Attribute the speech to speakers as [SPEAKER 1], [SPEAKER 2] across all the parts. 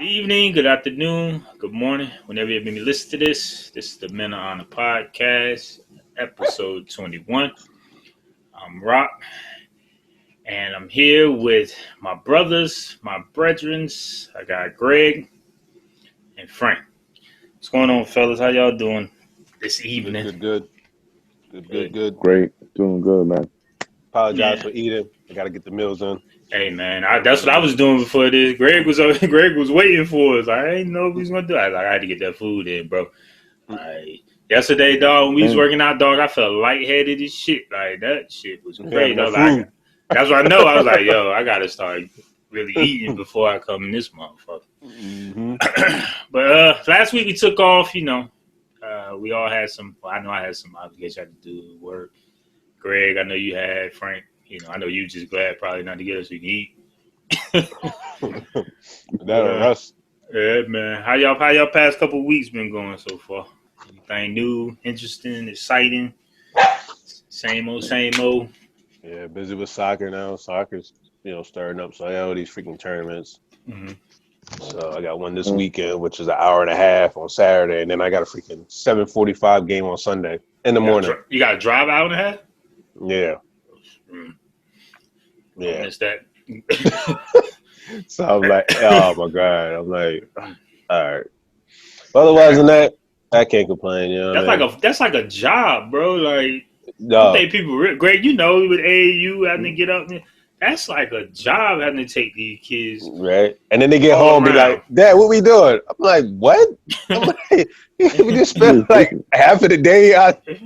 [SPEAKER 1] evening, good afternoon, good morning. Whenever you may listen to this is the MOH Podcast, episode 21. I'm Rock, and I'm here with my brothers, my brethrens. I got Greg and Frank. What's going on, fellas? How y'all doing this evening?
[SPEAKER 2] Good.
[SPEAKER 1] Great.
[SPEAKER 3] Doing good, man.
[SPEAKER 2] Apologize for eating. I got to get the meals in.
[SPEAKER 1] Hey man, that's what I was doing before this. Greg was waiting for us. I didn't know what he was gonna do. I had to get that food in, bro. Yesterday, dog, when we was working out, dog, I felt lightheaded as shit. Like that shit was crazy. That's what I know. I was like, yo, I gotta start really eating before I come in this motherfucker.
[SPEAKER 2] Mm-hmm.
[SPEAKER 1] But last week we took off. We all had some. Well, I know I had some obligations I had to do at work. Greg, I know you had. Frank. I know you just glad probably not to get us so you can eat.
[SPEAKER 2] That or us.
[SPEAKER 1] Yeah, man. How y'all past couple weeks been going so far? Anything new, interesting, exciting? Same old.
[SPEAKER 2] Yeah, busy with soccer now. Soccer's, starting up. So I got all these freaking tournaments.
[SPEAKER 1] Mm-hmm.
[SPEAKER 2] So I got one this weekend, which is an hour and a half on Saturday, and then I got a freaking 7:45 game on Sunday in the morning.
[SPEAKER 1] You got to drive hour and a half?
[SPEAKER 2] Yeah.
[SPEAKER 1] Yeah. Missed that.
[SPEAKER 2] So I'm like, oh my God. I'm like, all right. Otherwise than that, I can't complain.
[SPEAKER 1] That's like a job, bro. Like,
[SPEAKER 2] no.
[SPEAKER 1] I think people, Greg, with AAU having to get up, that's like a job having to take these kids.
[SPEAKER 2] Right. And then they get home and be like, Dad, what we doing? I'm like, what? I'm like, we just spent like half of the day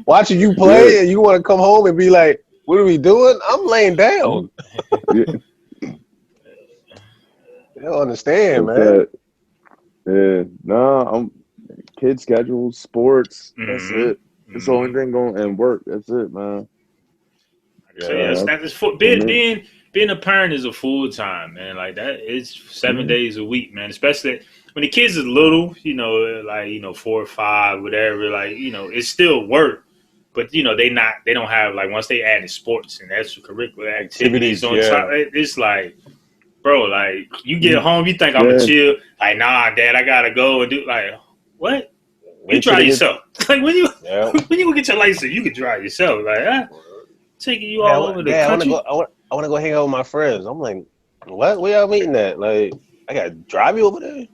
[SPEAKER 2] watching you play and you want to come home and be like, what are we doing? I'm laying down. You don't understand, man.
[SPEAKER 3] Yeah, I'm kid schedules, sports. That's it. It's the only thing going, and work. That's it, man.
[SPEAKER 1] So being a parent is a full time, man. Like that, it's 7 days a week, man. Especially when the kids are little, 4 or 5, whatever. Like, it's still work. But they don't have, like, once they added sports and extracurricular activities on top, it's like, bro, like, you get home, you think I'm gonna chill. Like, nah, Dad, I gotta go and do, like, what? You drive yourself. Like, when you go get your license, you can drive yourself. Like, taking you all over the country.
[SPEAKER 2] I want to go hang out with my friends. I'm like, what? Where y'all meeting at? Like, I gotta drive you over there.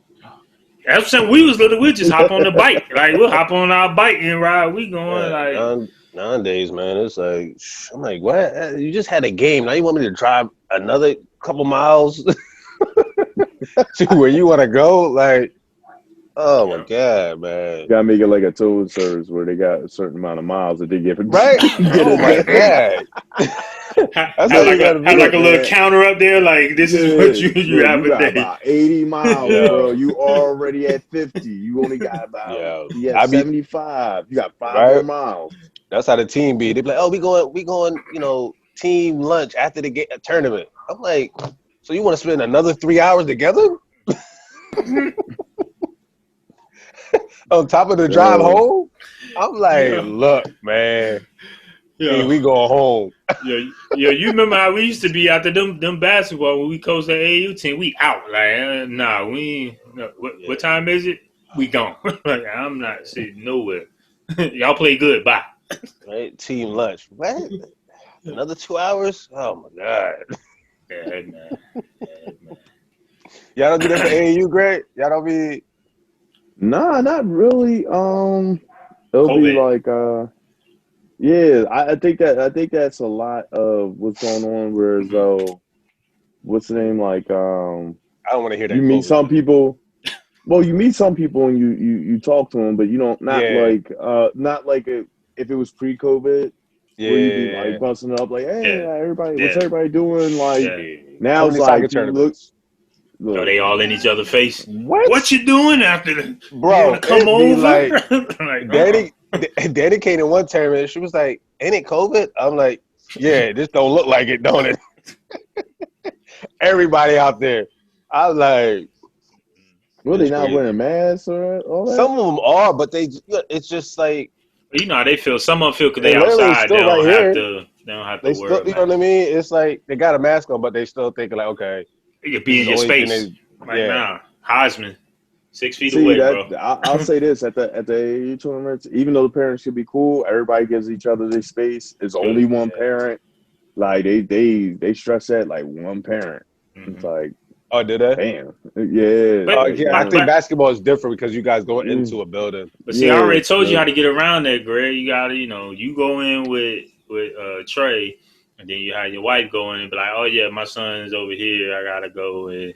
[SPEAKER 1] That's what I'm saying. We was little. We'd just hop on the bike. Like, we'll hop on our bike and ride. We going like
[SPEAKER 2] nowadays, man. It's like, I'm like, what? You just had a game. Now you want me to drive another couple miles to where you want to go? Like, oh my God, man.
[SPEAKER 3] You gotta make it like a toll service where they got a certain amount of miles that they get for
[SPEAKER 2] right. Oh my God.
[SPEAKER 1] Have like a little counter up there, like this is what you have a day.
[SPEAKER 3] About 80 miles, bro. You already at 50. You only got about 75. You got 5 more miles.
[SPEAKER 2] That's how the team be. They be like, oh, we going, team lunch after the tournament. I'm like, so you want to spend another 3 hours together? On top of the drive home? I'm like, look, man. Yeah, we going home.
[SPEAKER 1] You remember how we used to be after them basketball when we coached the AAU team? We out. Like, we ain't. What time is it? We gone. Like, I'm not sitting nowhere. Y'all play good. Bye.
[SPEAKER 2] Right? Team lunch. What? Another 2 hours? Oh, my God.
[SPEAKER 1] Yeah, man.
[SPEAKER 2] Y'all don't do that for AAU, Greg? Y'all don't be...
[SPEAKER 3] Nah, not really. It'll
[SPEAKER 1] COVID.
[SPEAKER 3] Be like... Yeah, I think that's a lot of what's going on. Whereas though, what's the name? Like,
[SPEAKER 2] I don't want to hear that.
[SPEAKER 3] You meet some people. Well, you meet some people and you talk to them, but you don't not like if it was pre-COVID. Yeah, where you be like busting up like, hey, everybody, what's everybody doing? Like now it's like look,
[SPEAKER 1] so they all in each other's face. What you doing after the
[SPEAKER 2] bro?
[SPEAKER 1] Come over.
[SPEAKER 2] Like, Daddy came in one tournament. She was like, "Ain't it COVID?" I'm like, "Yeah, this don't look like it, don't it?" Everybody out there, I was like,
[SPEAKER 3] "Well, they not wearing masks or all that?"
[SPEAKER 2] Some of them are, but it's just like
[SPEAKER 1] how they feel. Some of them feel because they outside. They don't have to. They don't have to
[SPEAKER 2] wear. You know what I mean? It's like they got a mask on, but they still thinking like, okay,
[SPEAKER 1] you could be in your space. Nah. Heisman. 6 feet away, bro.
[SPEAKER 3] I'll say this at the AAU tournaments, even though the parents should be cool, everybody gives each other their space. It's only one parent. Like they stress that like one parent. Mm-hmm. It's like,
[SPEAKER 2] oh, did they?
[SPEAKER 3] Damn. Yeah.
[SPEAKER 2] I think basketball is different because you guys go into a building.
[SPEAKER 1] But see, I already told you how to get around that, Greg. You gotta, you go in with Trey, and then you have your wife go in and be like, oh yeah, my son's over here. I gotta go with,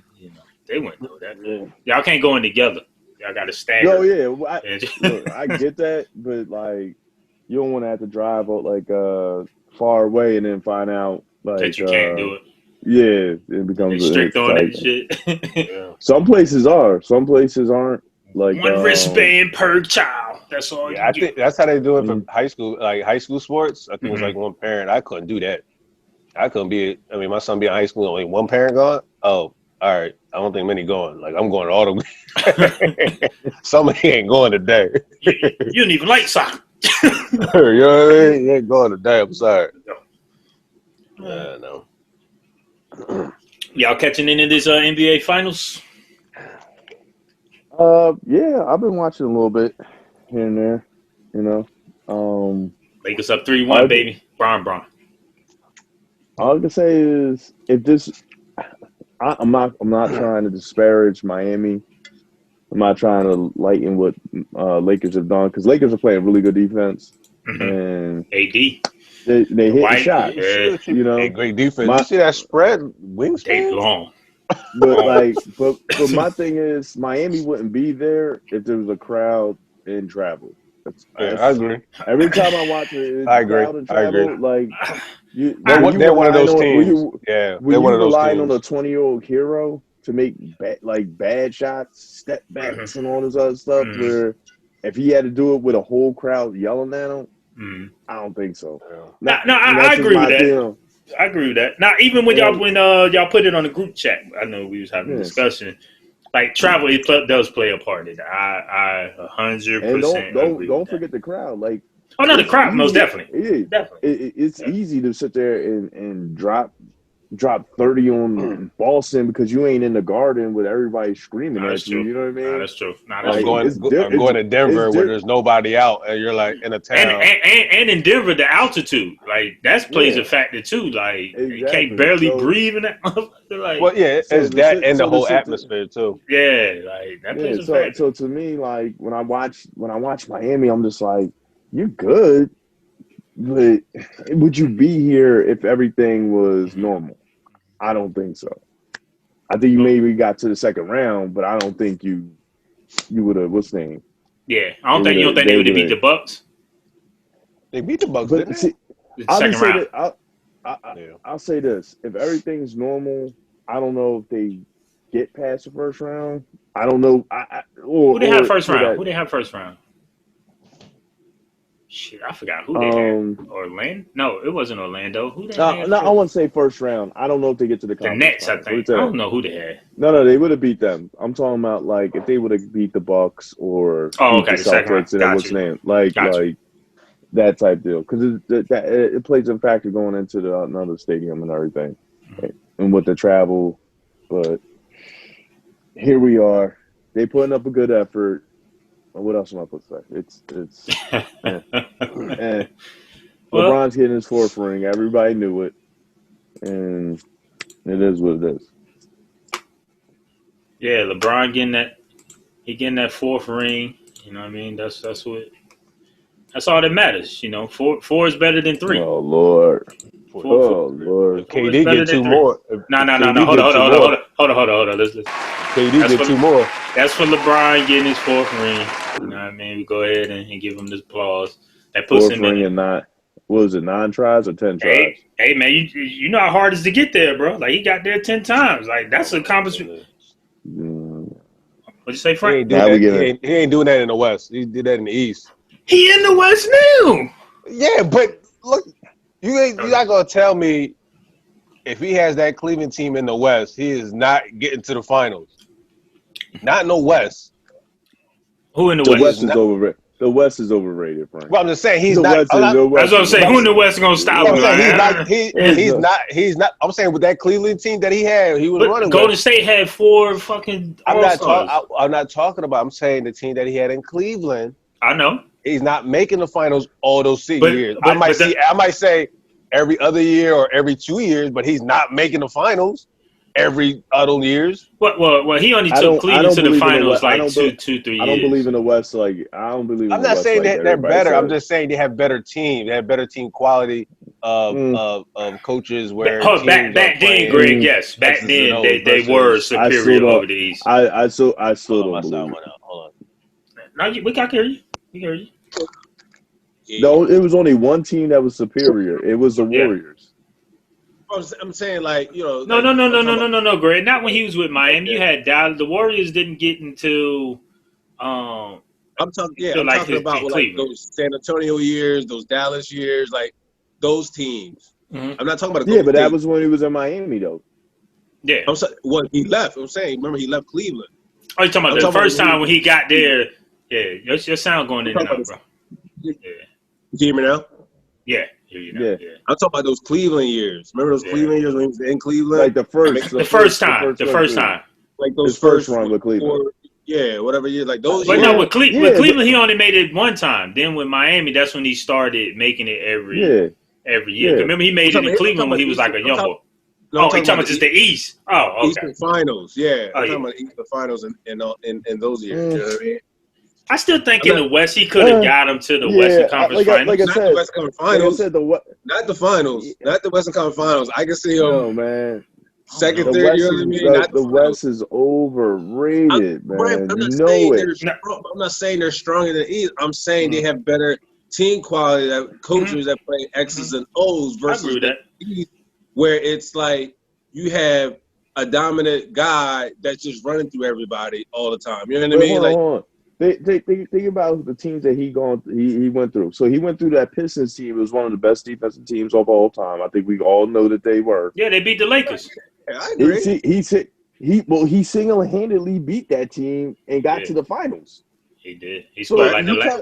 [SPEAKER 1] They wouldn't know that. Yeah. Y'all can't go in together. Y'all got to stagger.
[SPEAKER 3] No, yeah. Well, I get that, but like, you don't want to have to drive like far away and then find out like
[SPEAKER 1] that you can't do it.
[SPEAKER 3] Yeah, it becomes
[SPEAKER 1] strict on that shit.
[SPEAKER 3] Some places are, some places aren't. Like
[SPEAKER 1] one wristband per child. That's all.
[SPEAKER 2] Yeah, I think that's how they do it for high school, like high school sports. I think it was like one parent. I couldn't do that. I couldn't be. I mean, my son be in high school, only one parent gone. Oh. All right, I don't think many going. Like, I'm going all the Somebody ain't going today.
[SPEAKER 1] You don't even like soccer.
[SPEAKER 2] You know what I mean? You ain't going today. I'm sorry. No.
[SPEAKER 1] Y'all catching any of this NBA Finals?
[SPEAKER 3] Yeah, I've been watching a little bit here and there.
[SPEAKER 1] Lakers up 3-1, baby. Bron.
[SPEAKER 3] All I can say is if this. I'm not trying to disparage Miami. I'm not trying to lighten what Lakers have done because Lakers are playing really good defense and
[SPEAKER 1] AD
[SPEAKER 3] they hit the shots.
[SPEAKER 2] Yeah. Great defense. You see that spread wingspan?
[SPEAKER 1] They long.
[SPEAKER 3] But my thing is Miami wouldn't be there if there was a crowd and travel.
[SPEAKER 2] I agree.
[SPEAKER 3] Every time I watch it,
[SPEAKER 2] I agree.
[SPEAKER 3] Like
[SPEAKER 2] they're one of those teams. They're one of those
[SPEAKER 3] relying
[SPEAKER 2] teams.
[SPEAKER 3] on a 20-year-old hero to make bad shots, step backs, and all this other stuff. Where if he had to do it with a whole crowd yelling at him, I don't think so.
[SPEAKER 1] No, I agree with that. I agree with that. Now, even when y'all put it on the group chat, I know we was having a discussion. Like travel, it does play a part in that. I 100%.
[SPEAKER 3] And don't forget the crowd. Like,
[SPEAKER 1] the crowd most definitely.
[SPEAKER 3] It's easy to sit there and drop 30 on Boston because you ain't in the Garden with everybody screaming at you. You know what I mean?
[SPEAKER 1] That's true.
[SPEAKER 2] I'm going to Denver where there's nobody out and you're like in a town.
[SPEAKER 1] And in Denver, the altitude, like that plays a factor too. Like you can't barely breathe in that. Like,
[SPEAKER 2] it's that and the whole atmosphere too.
[SPEAKER 1] Yeah, like that plays a factor.
[SPEAKER 3] So to me, like when I watch Miami, I'm just like, you're good, but would you be here if everything was normal? I don't think so. I think you maybe got to the second round, but I don't think you would have. What's the name?
[SPEAKER 1] Yeah, I don't think they would have beat the Bucks.
[SPEAKER 2] They beat the Bucks, didn't they?
[SPEAKER 3] I'll say this: if everything's normal, I don't know if they get past the first round. I don't know.
[SPEAKER 1] Who they have first round? Who they have first round? Shit, I forgot who they had. Orlando? No, it wasn't Orlando. Who they had?
[SPEAKER 3] No, I wouldn't say first round. I don't know if they get to the conference.
[SPEAKER 1] The Nets, I think. I don't know who they had.
[SPEAKER 3] No, they would have beat them. I'm talking about like if they would have beat the Bucks or
[SPEAKER 1] the Celtics and what's
[SPEAKER 3] name, like that type deal, because it plays a factor going into another stadium and everything, and with the travel. But here we are. They putting up a good effort. What else am I supposed to say? It's LeBron's getting his fourth ring. Everybody knew it, and it is what it is.
[SPEAKER 1] Yeah, LeBron getting that fourth ring. You know what I mean? That's all that matters. Four is better than 3.
[SPEAKER 3] Oh Lord.
[SPEAKER 2] Lord. KD get 2 more.
[SPEAKER 1] No. Hold on. Listen.
[SPEAKER 2] KD get 2 more.
[SPEAKER 1] That's for LeBron getting his 4th ring. You know what I mean? We go ahead and give him this applause. That puts him in.
[SPEAKER 3] And what was it, 9 tries or 10 tries?
[SPEAKER 1] Hey man, you know how hard it is to get there, bro. Like he got there 10 times. Like that's an accomplishment. What'd you say, Frank?
[SPEAKER 2] He ain't doing that in the West. He did that in the East.
[SPEAKER 1] He in the West now.
[SPEAKER 2] Yeah, but look, you're not gonna tell me if he has that Cleveland team in the West, he is not getting to the finals. Not in the West.
[SPEAKER 1] Who in the
[SPEAKER 3] West?
[SPEAKER 1] West
[SPEAKER 3] is over. The West is overrated, Frank.
[SPEAKER 2] Well, I'm just saying he's
[SPEAKER 3] the
[SPEAKER 2] not.
[SPEAKER 3] West
[SPEAKER 1] that's what I'm saying. Who in the West gonna stop him?
[SPEAKER 2] He's not. I'm saying with that Cleveland team that he had, he was running.
[SPEAKER 1] Golden State had 4 fucking All-Stars.
[SPEAKER 2] I'm not talking about. I'm saying the team that he had in Cleveland.
[SPEAKER 1] I know
[SPEAKER 2] he's not making the finals all those years.
[SPEAKER 1] I
[SPEAKER 2] might say every other year or every 2 years, but he's not making the finals every other years.
[SPEAKER 1] Well, he only took Cleveland to the finals like 2-3 years.
[SPEAKER 3] I don't believe in the West. I'm
[SPEAKER 2] not saying that they're better. I'm just saying they have better teams. They have better team quality of coaches. Where
[SPEAKER 1] back then, Greg, yes, back then they were superior over the East.
[SPEAKER 3] I still don't believe.
[SPEAKER 2] Hold on.
[SPEAKER 1] No, we can hear you. We hear you.
[SPEAKER 3] No, it was only one team that was superior. It was the Warriors.
[SPEAKER 2] I'm saying No,
[SPEAKER 1] Greg. Not when he was with Miami. You had Dallas. The Warriors didn't get until.
[SPEAKER 2] I'm talking about those San Antonio years, those Dallas years, like those teams.
[SPEAKER 1] Mm-hmm.
[SPEAKER 2] I'm not talking about.
[SPEAKER 3] But that was when he was in Miami, though.
[SPEAKER 1] Yeah.
[SPEAKER 2] He left. I'm saying, remember he left Cleveland.
[SPEAKER 1] Oh, you're talking about the first time when he got there. Yeah, your sound going in and out, bro. Yeah.
[SPEAKER 2] You hear me now?
[SPEAKER 1] Yeah. Yeah.
[SPEAKER 2] I'm talking about those Cleveland years. Remember those Cleveland years when he was in Cleveland?
[SPEAKER 3] Like the first time.
[SPEAKER 2] Like those
[SPEAKER 3] first run with Cleveland.
[SPEAKER 2] Whatever year. Like those.
[SPEAKER 1] But no, with Cleveland, he only made it one time. Then with Miami, that's when he started making it every year. Remember, he made it in Cleveland when he was like a young boy. No, he's talking about just the East. Oh, okay.
[SPEAKER 2] Eastern Finals, yeah. I'm talking about Eastern Finals in those years. You know what I mean?
[SPEAKER 1] I still think in the West he could have got him to the Western Conference Finals.
[SPEAKER 3] Like I said,
[SPEAKER 2] not the Western Conference Finals. Not the finals.
[SPEAKER 3] Yeah.
[SPEAKER 2] Not the Western Conference Finals. I can see him.
[SPEAKER 3] No, man.
[SPEAKER 2] Second, third, you know what I mean?
[SPEAKER 3] The West is overrated, man.
[SPEAKER 2] I'm not saying they're stronger than East. I'm saying they have better team quality, coaches that play X's and O's versus the East, where it's like you have a dominant guy that's just running through everybody all the time. You know what I mean?
[SPEAKER 3] Hold on. Think about the teams that he went through. So he went through that Pistons team. It was one of the best defensive teams of all time. I think we all know that they were.
[SPEAKER 1] Yeah, they beat the Lakers.
[SPEAKER 2] Yeah, I agree.
[SPEAKER 3] He single-handedly beat that team and got to the finals.
[SPEAKER 1] He did. He scored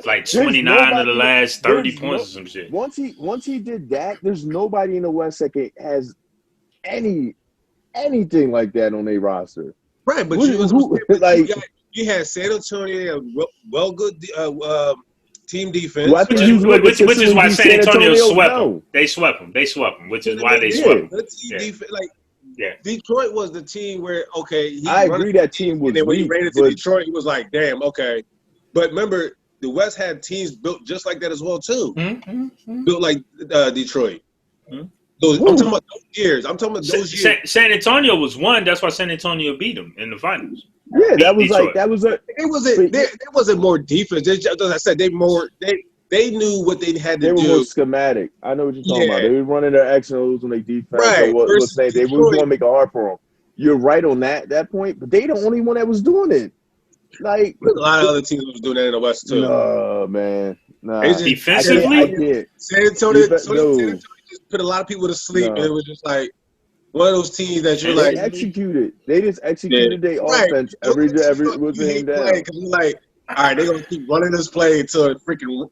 [SPEAKER 1] like 29 of the last 30 points or some shit.
[SPEAKER 3] Once he did that, there's nobody in the West that has anything like that on their roster.
[SPEAKER 2] Right, but you had San Antonio, good team defense.
[SPEAKER 1] Well, which is why San Antonio swept them. They swept them, which is why they swept them.
[SPEAKER 2] Detroit was the team where,
[SPEAKER 3] I agree that team was weak. And then
[SPEAKER 2] when he ran into Detroit, he was like, damn, okay. But remember, the West had teams built just like that as well, too. Mm-hmm. Built like Detroit. Mm-hmm. I'm talking about those years. years.
[SPEAKER 1] San Antonio was one. That's why San Antonio beat them in the finals.
[SPEAKER 3] Yeah,
[SPEAKER 2] There wasn't more defense. As I said, they knew what they had to do.
[SPEAKER 3] They were more schematic. I know what you're talking about. They were running their X and O's when they defense.
[SPEAKER 2] Right.
[SPEAKER 3] They was going to make it hard for them. You're right on that point, but they the only one that was doing it. Like
[SPEAKER 2] a lot of other teams was doing that in the West too.
[SPEAKER 3] No, man. Nah.
[SPEAKER 1] Defensively,
[SPEAKER 2] San Antonio just put a lot of people to sleep, and it was just like one of those teams that you're like
[SPEAKER 3] executed. They just executed their offense every was in down.
[SPEAKER 2] Because you're like, all right, they're gonna keep running this play until it freaking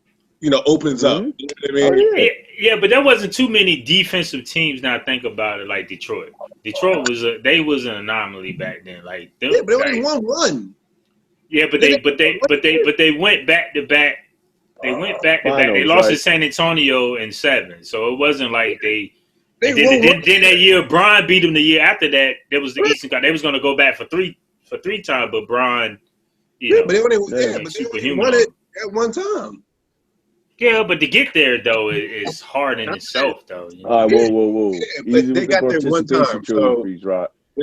[SPEAKER 2] opens up. You know what I mean?
[SPEAKER 1] Yeah, but there wasn't too many defensive teams. Now I think about it, like Detroit. Detroit was an anomaly back then. Like
[SPEAKER 2] but they only won one.
[SPEAKER 1] Yeah, but they went back to back. They went back to back. They lost to San Antonio in 7, so it wasn't like they. Then that year, Bron beat them. The year after that, there was the Eastern Conference. They was going to go back for three times, but Bron,
[SPEAKER 2] but they only won it at one time.
[SPEAKER 1] Yeah, but to get there though is hard in itself, though.
[SPEAKER 3] Whoa!
[SPEAKER 2] Yeah, they got there one time. So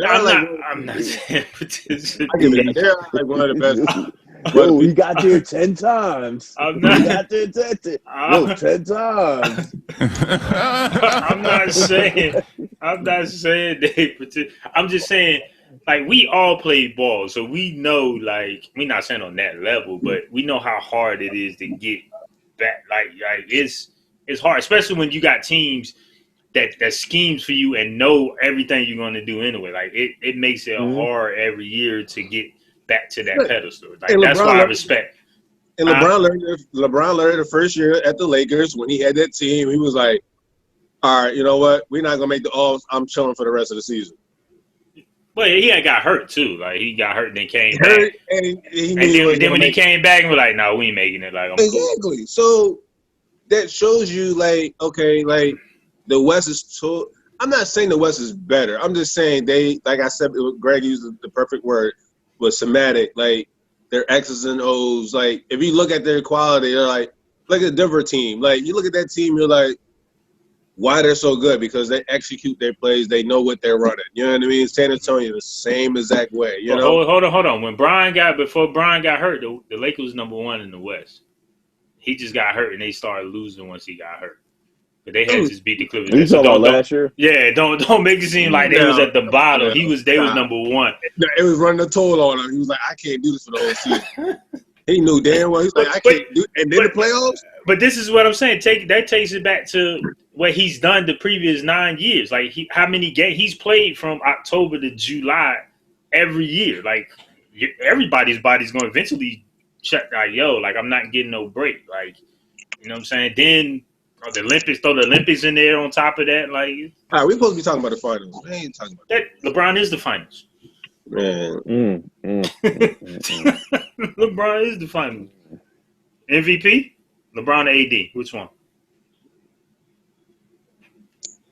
[SPEAKER 3] I'm
[SPEAKER 1] not saying participation.
[SPEAKER 2] I get that. They're like one of the best.
[SPEAKER 3] Bro, he got there 10 times.
[SPEAKER 1] I'm not.
[SPEAKER 3] He got there 10 times.
[SPEAKER 1] I'm not saying they. I'm just saying, like, we all play ball, so we know, like, we're not saying on that level, but we know how hard it is to get back. Like it's hard, especially when you got teams that schemes for you and know everything you're going to do anyway. Like, it makes it hard every year to get back to that pedestal. Like, that's why I respect.
[SPEAKER 2] And LeBron learned the first year at the Lakers when he had that team. He was like, all right, you know what? We're not gonna make the All. I'm chilling for the rest of the season.
[SPEAKER 1] Well, he had got hurt too. Like he got hurt and then came back.
[SPEAKER 2] And
[SPEAKER 1] then when he came back, we're like, no, we ain't making it. Like, I'm
[SPEAKER 2] exactly.
[SPEAKER 1] Cool.
[SPEAKER 2] So that shows you, like, okay, like the West is too. I'm not saying the West is better. I'm just saying they, like I said, Greg used the perfect word, was semantic. Like their X's and O's. Like if you look at their quality, they're like, look at the Denver team. Like you look at that team, you're like, why they're so good? Because they execute their plays. They know what they're running. You know what I mean? San Antonio, the same exact way. You know?
[SPEAKER 1] Hold on. Before Brian got hurt, the Lakers was number 1 in the West. He just got hurt, and they started losing once he got hurt. But they had to just beat the Clippers.
[SPEAKER 3] You talking about last year?
[SPEAKER 1] Yeah, don't make it seem like they was at the bottom. They was number 1.
[SPEAKER 2] It was running a toll on him. He was like, I can't do this for the whole season. He knew damn well. He's like, I can't do it. And then the playoffs?
[SPEAKER 1] But this is what I'm saying. That takes it back to what he's done the previous 9 years. Like how many games he's played from October to July every year. Like everybody's body's going to eventually check. Like like I'm not getting no break. Like you know what I'm saying. Then the Olympics, throw the Olympics in there on top of that. Like
[SPEAKER 2] all right, we're supposed to be talking about the finals. We ain't talking about
[SPEAKER 1] that. LeBron is the finals.
[SPEAKER 2] Man,
[SPEAKER 1] LeBron is the finals. MVP. LeBron or AD? Which one?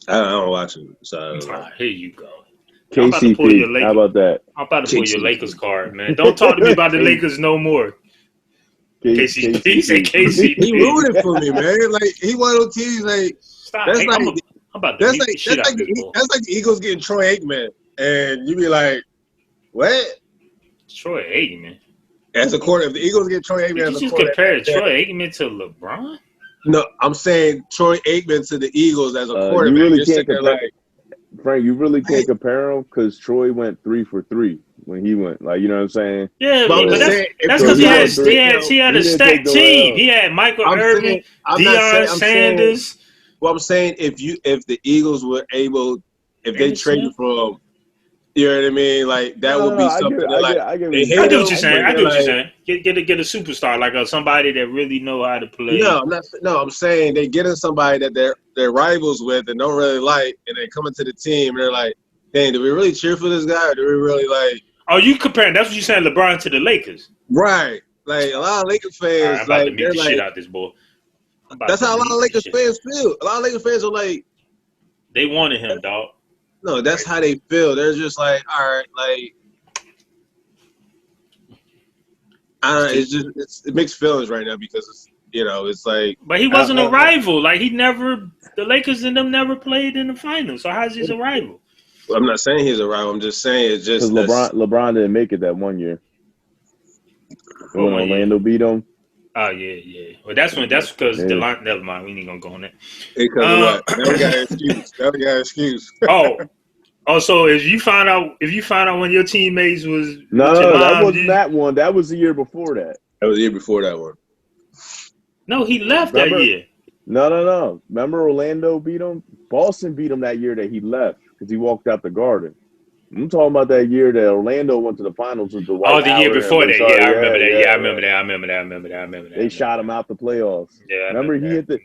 [SPEAKER 2] I don't watch it. So
[SPEAKER 1] here you go.
[SPEAKER 3] KCP. How about that?
[SPEAKER 1] I'm about to pull your Lakers card, man. Don't talk to me about the Lakers no more. KCP. Say KCP.
[SPEAKER 2] He ruined it for me, man. Like he one of those teams. Like
[SPEAKER 1] stop.
[SPEAKER 2] That's
[SPEAKER 1] hey,
[SPEAKER 2] like
[SPEAKER 1] I'm about to beat the shit out of this boy.
[SPEAKER 2] That's like the Eagles getting Troy Aikman, and you be like, what?
[SPEAKER 1] Troy Aikman.
[SPEAKER 2] As a quarter, if the Eagles get Troy Aikman,
[SPEAKER 1] Did you just compare Troy Aikman to LeBron?
[SPEAKER 2] No, I'm saying Troy Aikman to the Eagles as a quarterback.
[SPEAKER 3] You really can't compare, Frank, you really can't compare them because Troy went 3 for 3 when he went. Like, you know what I'm saying?
[SPEAKER 1] Yeah, but that's because he had a stacked team. He had Michael Irvin, Deion Sanders.
[SPEAKER 2] Well, I'm saying if the Eagles were able, if they traded from. You know what I mean? Like that would be something. I get what you're
[SPEAKER 1] saying. Get a superstar like somebody that really know how to play.
[SPEAKER 2] I'm saying they get in somebody that they're rivals with and don't really like, and they come into the team and they're like, "Dang, do we really cheer for this guy? Or do we really like?"
[SPEAKER 1] Oh, you comparing? That's what you saying, LeBron to the Lakers,
[SPEAKER 2] right? Like a lot of Lakers fans,
[SPEAKER 1] I'm about to beat the shit out this boy.
[SPEAKER 2] That's how a lot of Lakers fans feel. A lot of Lakers fans are like,
[SPEAKER 1] they wanted him, dog.
[SPEAKER 2] No, that's how they feel. They're just like, all right, like, I don't know. It's mixed feelings right now because it's like.
[SPEAKER 1] But he wasn't a rival. Like the Lakers and them never played in the finals. So how's he a rival?
[SPEAKER 2] Well, I'm not saying he's a rival. I'm just saying it's just
[SPEAKER 3] because LeBron didn't make it that one year. When Orlando beat him.
[SPEAKER 1] Oh yeah. Well, that's because never mind. We ain't gonna go on that.
[SPEAKER 2] Because of what? That we got an excuse.
[SPEAKER 1] Oh, so if you find out one of your teammates was
[SPEAKER 3] no, that wasn't that one. That was the year before that.
[SPEAKER 2] That was the year before that one.
[SPEAKER 1] No, he left that year.
[SPEAKER 3] No. Remember Orlando beat him? Boston beat him that year that he left because he walked out the Garden. I'm talking about that year that Orlando went to the finals with the White.
[SPEAKER 1] Oh, the year before that. Yeah, I remember that. I remember that.
[SPEAKER 3] They shot him out the playoffs.
[SPEAKER 1] Yeah,
[SPEAKER 3] remember he hit the.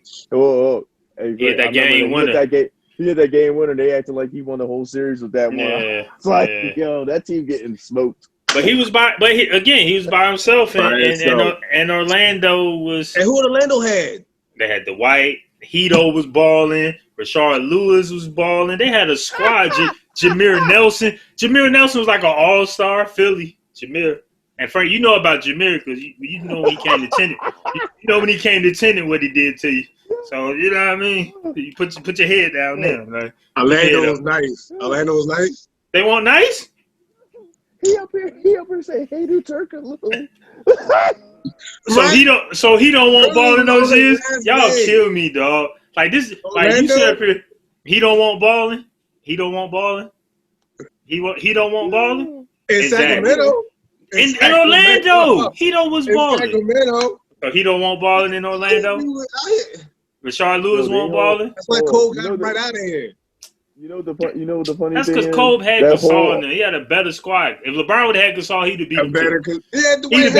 [SPEAKER 1] He hit that game winner.
[SPEAKER 3] He hit that game winner. They acted like he won the whole series with that one. It's like, that team getting smoked.
[SPEAKER 1] But he was by himself, and Orlando was.
[SPEAKER 2] And who Orlando had?
[SPEAKER 1] They had the White. Hito was balling. Rashard Lewis was balling. They had a squad. Jameer Nelson. Jameer Nelson was like an all-star Philly. Jameer. And Frank, you know about Jameer because you know when he came to Tenet. You know when he came to Tenet what he did to you. So you know what I mean. You put your head down there. Like,
[SPEAKER 2] Orlando was nice. Orlando was nice.
[SPEAKER 1] They weren't nice.
[SPEAKER 3] He up here saying, "Hey, do Turk a little."
[SPEAKER 1] So he don't want ball in those years. Y'all kill me, dog. Like this. Like you said up here, he don't want balling. He don't want balling. He don't want balling.
[SPEAKER 2] In Sacramento.
[SPEAKER 1] In Orlando. He don't was balling.
[SPEAKER 2] Sacramento.
[SPEAKER 1] So he don't want balling in Orlando. Rashard Lewis won't balling.
[SPEAKER 2] That's why Cole got right out of here.
[SPEAKER 3] You know the funny
[SPEAKER 1] That's
[SPEAKER 3] thing
[SPEAKER 1] because
[SPEAKER 3] is?
[SPEAKER 1] Kobe had Gasol in there. He had a better squad. If LeBron would have had Gasol, he'd have beat him too.
[SPEAKER 2] Yeah, the way in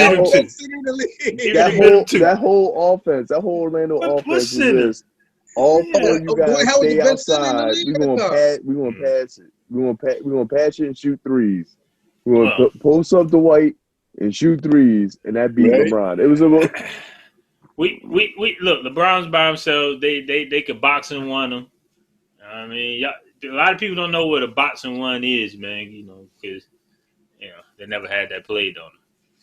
[SPEAKER 2] the league.
[SPEAKER 3] That whole offense, that whole Orlando offense was just all four of you guys stay outside. We're gonna pass it. We're gonna pass it and shoot threes. We're gonna post up the White and shoot threes, and that beat LeBron. It was
[SPEAKER 1] we look. LeBron's by himself. They could box and one him. I mean, a lot of people don't know what a box and one is, man. You know, because they never had that played on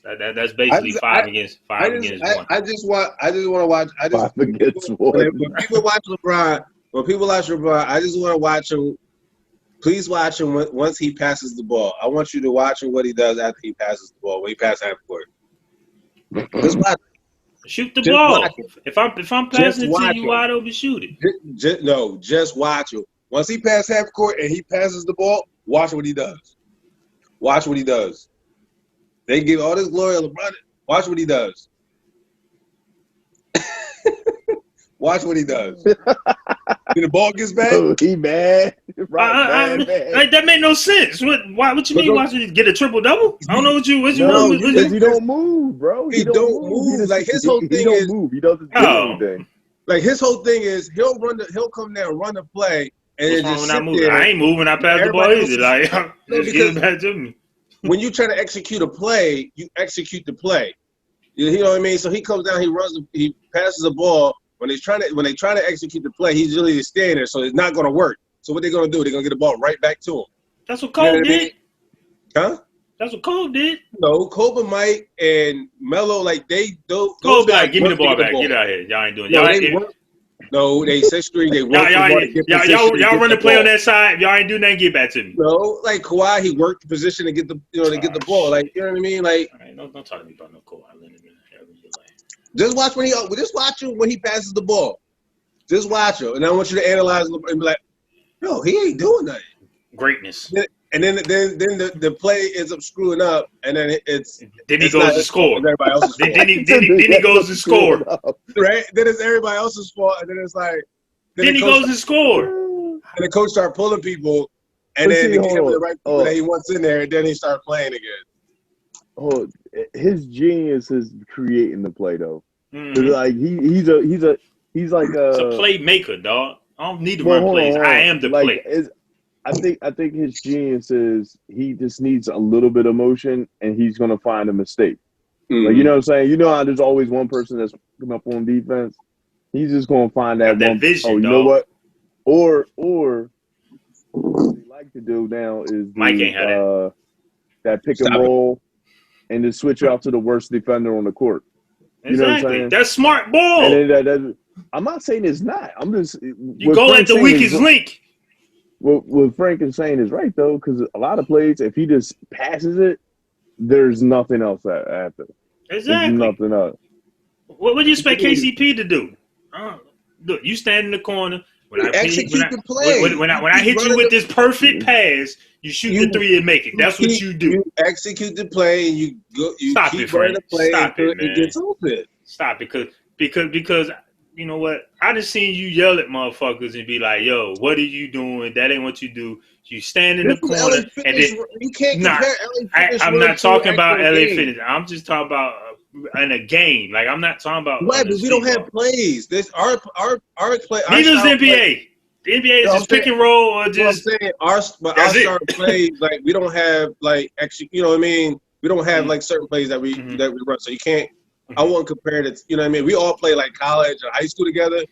[SPEAKER 1] them. That's basically five against one.
[SPEAKER 2] I just want to watch.
[SPEAKER 3] Five against one.
[SPEAKER 2] When people watch LeBron, I just want to watch him. Please watch him once he passes the ball. I want you to watch him what he does after he passes the ball. When he passes half court, just watch.
[SPEAKER 1] Shoot the ball. If I'm passing it to you wide open, shoot it.
[SPEAKER 2] Just watch him. Once he passes half court and he passes the ball, watch what he does. Watch what he does. They give all this glory to LeBron. Watch what he does. Watch what he does. When the ball gets back,
[SPEAKER 3] he mad.
[SPEAKER 1] Bad. Like that made no sense. What you mean? Watch it get a triple double? I don't know what you want.
[SPEAKER 3] Because he don't move, bro.
[SPEAKER 2] He don't move. Like his whole thing is he don't move. He doesn't do anything. Like his whole thing is he'll come there and run the play and then just sit there.
[SPEAKER 1] I ain't moving. I pass the ball easy. Like just give it back to me.
[SPEAKER 2] When you try to execute a play, you execute the play. You know what I mean? So he comes down, he passes the ball. When they try to execute the play, he's really standing there, so it's not going to work. So what they're going to do? They're going to get the ball right back to him.
[SPEAKER 1] That's what Cole did.
[SPEAKER 2] Huh?
[SPEAKER 1] That's what Cole did.
[SPEAKER 2] No, Kobe, Mike, and Melo, like those
[SPEAKER 1] Cole be like, give me the ball back. Get out of here. Y'all ain't doing it.
[SPEAKER 2] They set street. They work.
[SPEAKER 1] Y'all run the play on that side. Y'all ain't doing nothing. Get back to me.
[SPEAKER 2] No, like Kawhi, he worked the position to get the get the ball. Like you know what I mean? Like
[SPEAKER 1] don't talk to me about no Kawhi.
[SPEAKER 2] Just watch him when he passes the ball. Just watch him, and I want you to analyze him and be like, "No, he ain't doing nothing."
[SPEAKER 1] Greatness.
[SPEAKER 2] And then the play ends up screwing up, and then
[SPEAKER 1] he goes to score.
[SPEAKER 2] Everybody else's fault.
[SPEAKER 1] Then he goes to score.
[SPEAKER 2] Right? Then it's everybody else's fault, and then it's like.
[SPEAKER 1] Then he goes to score.
[SPEAKER 2] And the coach start pulling people, and then they get him the right people that he wants in there, and then he start playing again.
[SPEAKER 3] His genius is creating the play though. Like he's like a
[SPEAKER 1] playmaker, dog. I don't need to run plays. I am the play.
[SPEAKER 3] I think his genius is he just needs a little bit of motion and he's gonna find a mistake. Like you know what I'm saying? You know how there's always one person that's coming up on defense. He's just gonna find that one.
[SPEAKER 1] Vision,
[SPEAKER 3] you know what? Or what they like to do now is that pick and roll. And then switch off to the worst defender on the court. You know what I'm saying?
[SPEAKER 1] That's smart ball.
[SPEAKER 3] And I'm not saying it's not. I'm just
[SPEAKER 1] you go at the weakest link.
[SPEAKER 3] What Frank is saying is right though, because a lot of plays, if he just passes it, there's nothing else after.
[SPEAKER 1] Exactly.
[SPEAKER 3] There's nothing else.
[SPEAKER 1] What do you expect KCP to do? Look, you stand in the corner. When I hit you with this perfect pass, you shoot the three and make it. That's what you do.
[SPEAKER 2] You execute the play and you go. You
[SPEAKER 1] Stop
[SPEAKER 2] keep
[SPEAKER 1] it, Frank.
[SPEAKER 2] The play
[SPEAKER 1] Stop it, man.
[SPEAKER 2] It gets open.
[SPEAKER 1] Stop it, because you know what? I just seen you yell at motherfuckers and be like, "Yo, what are you doing? That ain't what you do. You stand in the corner and then
[SPEAKER 2] you can't compare LA Fitness.
[SPEAKER 1] I'm not talking about LA Fitness. I'm just talking about in a game. Like I'm not talking about.
[SPEAKER 2] Right, but we don't have plays. This our play.
[SPEAKER 1] Neither's the NBA. The NBA is just pick and roll or just.
[SPEAKER 2] I'm saying our star plays, like we don't have like actually, you know what I mean. We don't have like certain plays that we run, so you can't. I won't compare it. You know what I mean. We all play like college or high school together.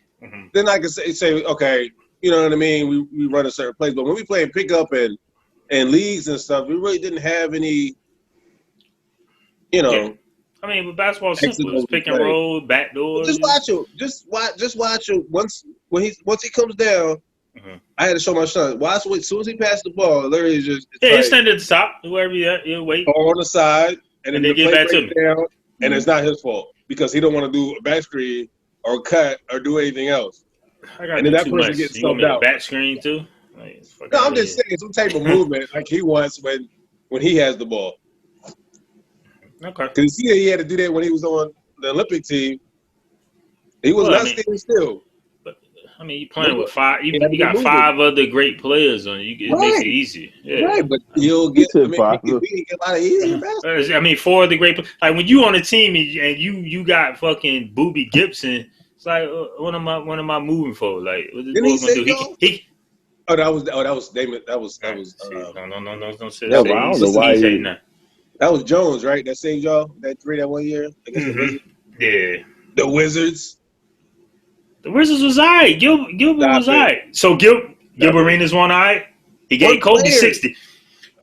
[SPEAKER 2] Then I can say okay, you know what I mean. We run a certain plays, but when we play pickup and leagues and stuff, we really didn't have any. You know.
[SPEAKER 1] Yeah. I mean, with basketball, it's simple. It's pick and roll, backdoor.
[SPEAKER 2] Just watch him. Just watch him. Once he comes down, I had to show my son. Watch as soon as he passed the ball, literally just
[SPEAKER 1] you stand at the top, wherever you at, you wait.
[SPEAKER 2] Or on the side, and then
[SPEAKER 1] they get back to him.
[SPEAKER 2] Down, and it's not his fault because he don't want to do a back screen or cut or do anything else.
[SPEAKER 1] And then that person gets subbed out. Back screen too. Like,
[SPEAKER 2] no, I'm just saying some type of movement like he wants when he has the ball.
[SPEAKER 1] Okay.
[SPEAKER 2] Because he had to do that when he was on the Olympic team. He was not standing still.
[SPEAKER 1] I mean, you playing with five. You got five other great players on you. It makes it easy. Yeah.
[SPEAKER 2] Right, but you'll get. I mean, we get a lot of easy passes.
[SPEAKER 1] I mean, four of the great. Like when you on a team and you got fucking Boobie Gibson. It's like, what am I moving for? Like, what
[SPEAKER 2] he say
[SPEAKER 1] do? He
[SPEAKER 2] that was Damon. That was.
[SPEAKER 1] No, don't say
[SPEAKER 3] that.
[SPEAKER 1] I
[SPEAKER 3] don't know why
[SPEAKER 2] that was Jones, right? That saved y'all that 3 that 1 year against the Wizards.
[SPEAKER 1] Yeah,
[SPEAKER 2] the Wizards.
[SPEAKER 1] The Wizards was all right. Gilbert was all right. So Gilbert Arenas won all right. He gave Kobe 60.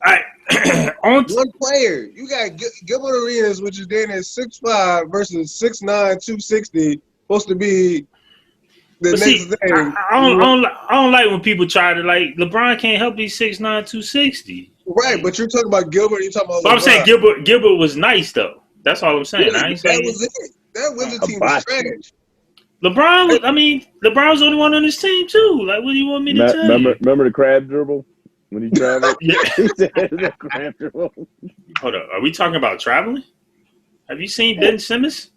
[SPEAKER 1] All right.
[SPEAKER 2] One player. You got Gilbert Arenas, which is then at 6'5" versus 6'9", 260. Supposed to be the next thing.
[SPEAKER 1] I don't like when people try to like LeBron can't help he's 6'9", 260.
[SPEAKER 2] Right, but you're talking about Gilbert. You're talking about.
[SPEAKER 1] But I'm saying Gilbert was nice though. That's all I'm saying. I ain't saying
[SPEAKER 2] that was it. That Wizards team was trash.
[SPEAKER 1] LeBron was the only one on his team too. Like, what do you want me to tell you?
[SPEAKER 3] Remember the crab dribble when he traveled?
[SPEAKER 1] Yeah.
[SPEAKER 3] He said the crab dribble.
[SPEAKER 1] Hold up, are we talking about traveling? Have you seen Ben Simmons?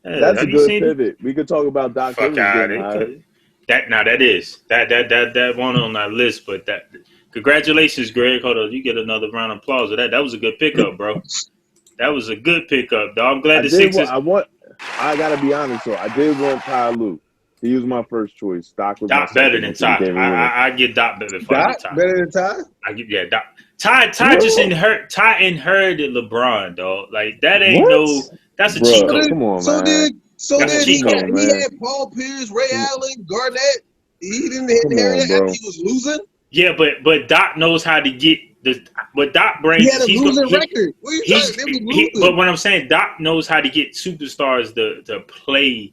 [SPEAKER 3] That's a good pivot. We could talk about Doc Rivers getting hired.
[SPEAKER 1] That one on that list, but that congratulations, Greg. Hold on, you get another round of applause of that. That was a good pickup, bro. That was a good pickup, dog. I'm glad the Sixers.
[SPEAKER 3] I gotta be honest though. I did want Ty Lue. He was my first choice. Doc was
[SPEAKER 1] Doc better than Ty. I get Doc better than Ty.
[SPEAKER 2] Better than Ty?
[SPEAKER 1] Doc. Ty just inherited LeBron, dog. Like that ain't that's a cheat code.
[SPEAKER 3] Come on, man.
[SPEAKER 2] So then he had Paul Pierce, Ray Allen, Garnett. He didn't inherit that after he was losing.
[SPEAKER 1] Yeah, but Doc knows how to get what Doc brings.
[SPEAKER 2] He had a losing record.
[SPEAKER 1] But what I'm saying, Doc knows how to get superstars to play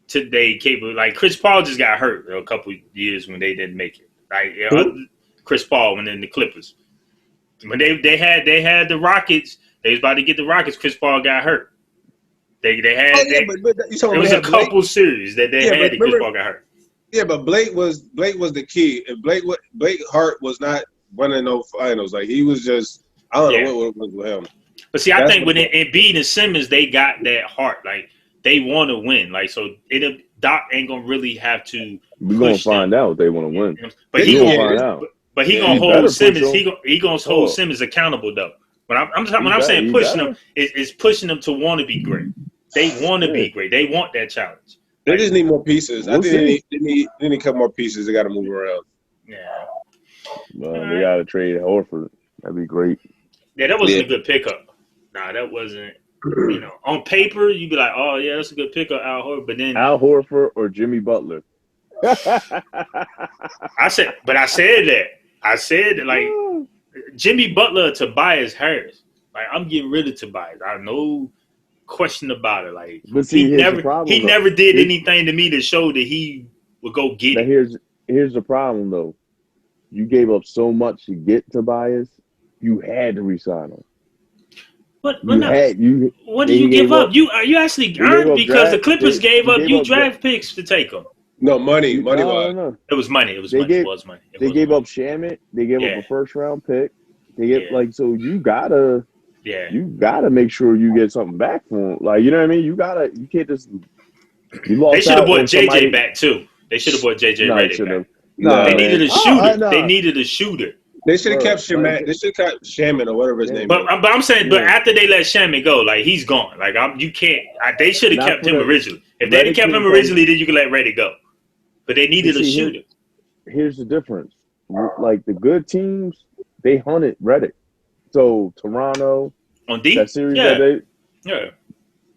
[SPEAKER 1] today capable. Like Chris Paul just got hurt a couple of years when they didn't make it. Like Chris Paul when in the Clippers. When they had the Rockets, they was about to get the Rockets. Chris Paul got hurt. It was a couple series that they had that Chris Paul got hurt.
[SPEAKER 2] Yeah, but Blake was the key. If Blake Hart was not running no finals, like he was just I don't know what was with him.
[SPEAKER 1] But see, I think when Embiid and Simmons, they got that heart. Like, they want to win. Like, so Doc ain't going to really have to
[SPEAKER 3] We're going to find out if they want to win.
[SPEAKER 1] But
[SPEAKER 3] he going to find out.
[SPEAKER 1] But he going to hold Simmons. He going to hold Simmons accountable, though. When I'm saying pushing them, it's pushing them to want to be great. They want to be great. They want that challenge.
[SPEAKER 2] They just need more pieces. I think they need a couple more pieces. They got to move around.
[SPEAKER 1] Yeah.
[SPEAKER 3] They got to trade Horford. That'd be great.
[SPEAKER 1] Yeah, that wasn't a good pickup. Nah, that wasn't. You know, on paper, you'd be like, "Oh yeah, that's a good pickup, Al Horford." But then
[SPEAKER 3] Al Horford or Jimmy Butler.
[SPEAKER 1] I said that like Jimmy Butler, Tobias Harris. Like, I'm getting rid of Tobias. I have no question about it. Like,
[SPEAKER 3] but see,
[SPEAKER 1] he never did anything to me to show that he would go get it.
[SPEAKER 3] Here's the problem though. You gave up so much to get Tobias. You had to resign him.
[SPEAKER 1] What did you give up? You actually earned because the Clippers gave up draft picks to take them.
[SPEAKER 2] No, money was.
[SPEAKER 1] No. It was money. It was money.
[SPEAKER 3] They gave up Shamet. They gave up a first round pick. They get so you gotta make sure you get something back from him. Like, you know what I mean? You can't just.
[SPEAKER 1] They should have bought JJ back too. They should have bought JJ Redick back. No, they needed a shooter. They needed a shooter.
[SPEAKER 2] They should have kept Shamet. They should have kept Shaman or whatever his name is.
[SPEAKER 1] But I'm saying, but after they let Shaman go, like, he's gone. Like, you can't. They should have kept him originally. If they didn't kept him originally, then you could let Redick go. But they needed a shooter.
[SPEAKER 3] Here's the difference. Like, the good teams, they hunted Redick. So Toronto
[SPEAKER 1] on D,
[SPEAKER 3] that series that
[SPEAKER 1] they,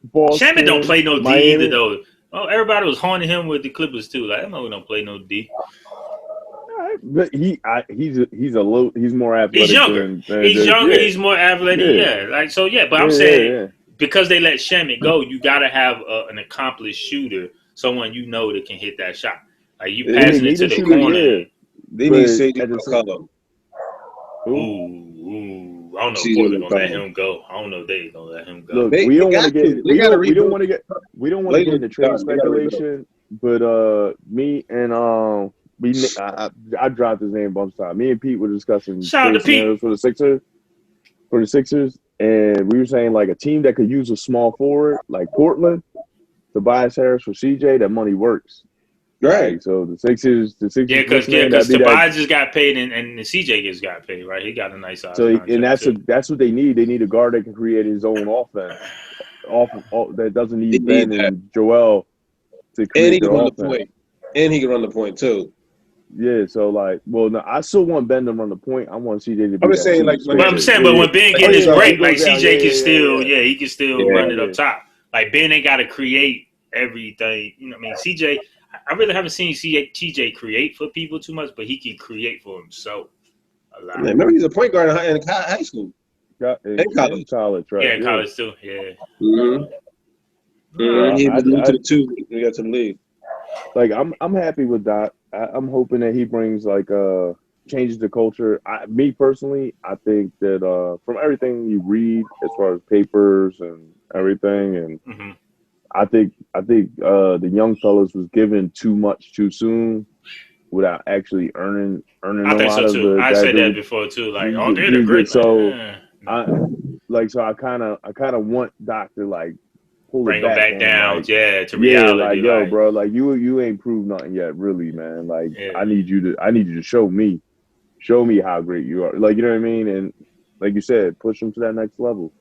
[SPEAKER 3] Boston,
[SPEAKER 1] Shaman don't play no D
[SPEAKER 3] Miami.
[SPEAKER 1] either though. Oh, everybody was haunting him with the Clippers too. Like, I know we don't play no D.
[SPEAKER 3] But he's more athletic.
[SPEAKER 1] He's younger. He's younger. He's more athletic. Yeah. Like, so. Yeah, but I'm saying because they let Shaman go, you got to have an accomplished shooter, someone you know that can hit that shot. Like, you passing it to the corner.
[SPEAKER 2] They need CJ McCollum.
[SPEAKER 1] Ooh, I don't know if Portland gonna let him go. I don't know if they gonna let him go.
[SPEAKER 3] Look, we don't want to get into trade speculation. But me and I dropped his name a bunch of times. Me and Pete were discussing trade scenarios for the Sixers, and we were saying like a team that could use a small forward like Portland, Tobias Harris for CJ. That money works. Right, so the Sixers.
[SPEAKER 1] Yeah, because Tobias just got paid and the CJ just got paid, right? He got a nice size.
[SPEAKER 3] So that's what they need. They need a guard that can create his own offense, that doesn't need Ben and Joel to create.
[SPEAKER 2] And he can run the point. And he can run the point too.
[SPEAKER 3] Yeah, so no, I still want Ben to run the point. I want CJ to be.
[SPEAKER 2] I'm just saying, but
[SPEAKER 1] when Ben get his break, like CJ can still, he can still run it up top. Like, Ben ain't got to create everything. You know what I mean? CJ. I really haven't seen TJ create for people too much, but he can create for himself a lot.
[SPEAKER 2] Man, remember, he's a point guard in high school.
[SPEAKER 3] In college, right?
[SPEAKER 1] Yeah, in college too. Yeah.
[SPEAKER 2] Mm-hmm. He moved to the two. We got to the league.
[SPEAKER 3] Like, I'm happy with that. I'm hoping that he brings changes the culture. Me personally, I think that from everything you read as far as papers and everything, and. I think the young fellas was given too much too soon without actually earning
[SPEAKER 1] I think so too. I said that before too. Like, they're great.
[SPEAKER 3] So I kind of want Doc to like
[SPEAKER 1] bring him back down, like, to reality.
[SPEAKER 3] Like, yo, bro, like you ain't proved nothing yet, really, man. Like, I need you to show me how great you are. Like, you know what I mean? And like you said, push them to that next level.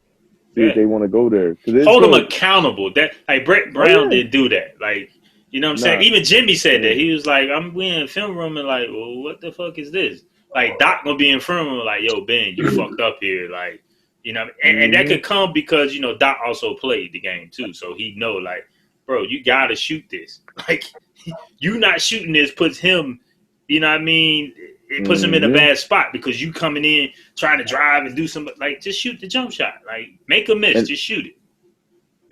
[SPEAKER 3] See if they want to go there.
[SPEAKER 1] Hold them accountable. That, like, Brett Brown didn't do that. Like, you know what I'm saying? Even Jimmy said that. He was like, we in the film room and like, well, what the fuck is this? Like, Doc gonna be in film room like, yo, Ben, you fucked up here. Like, you know, and that could come because, you know, Doc also played the game too. So he know, like, bro, you gotta shoot this. Like, you not shooting this puts him, you know what I mean? It puts him in a bad spot because you coming in trying to drive and do something. Like, just shoot the jump shot. Like, make a miss, just shoot it.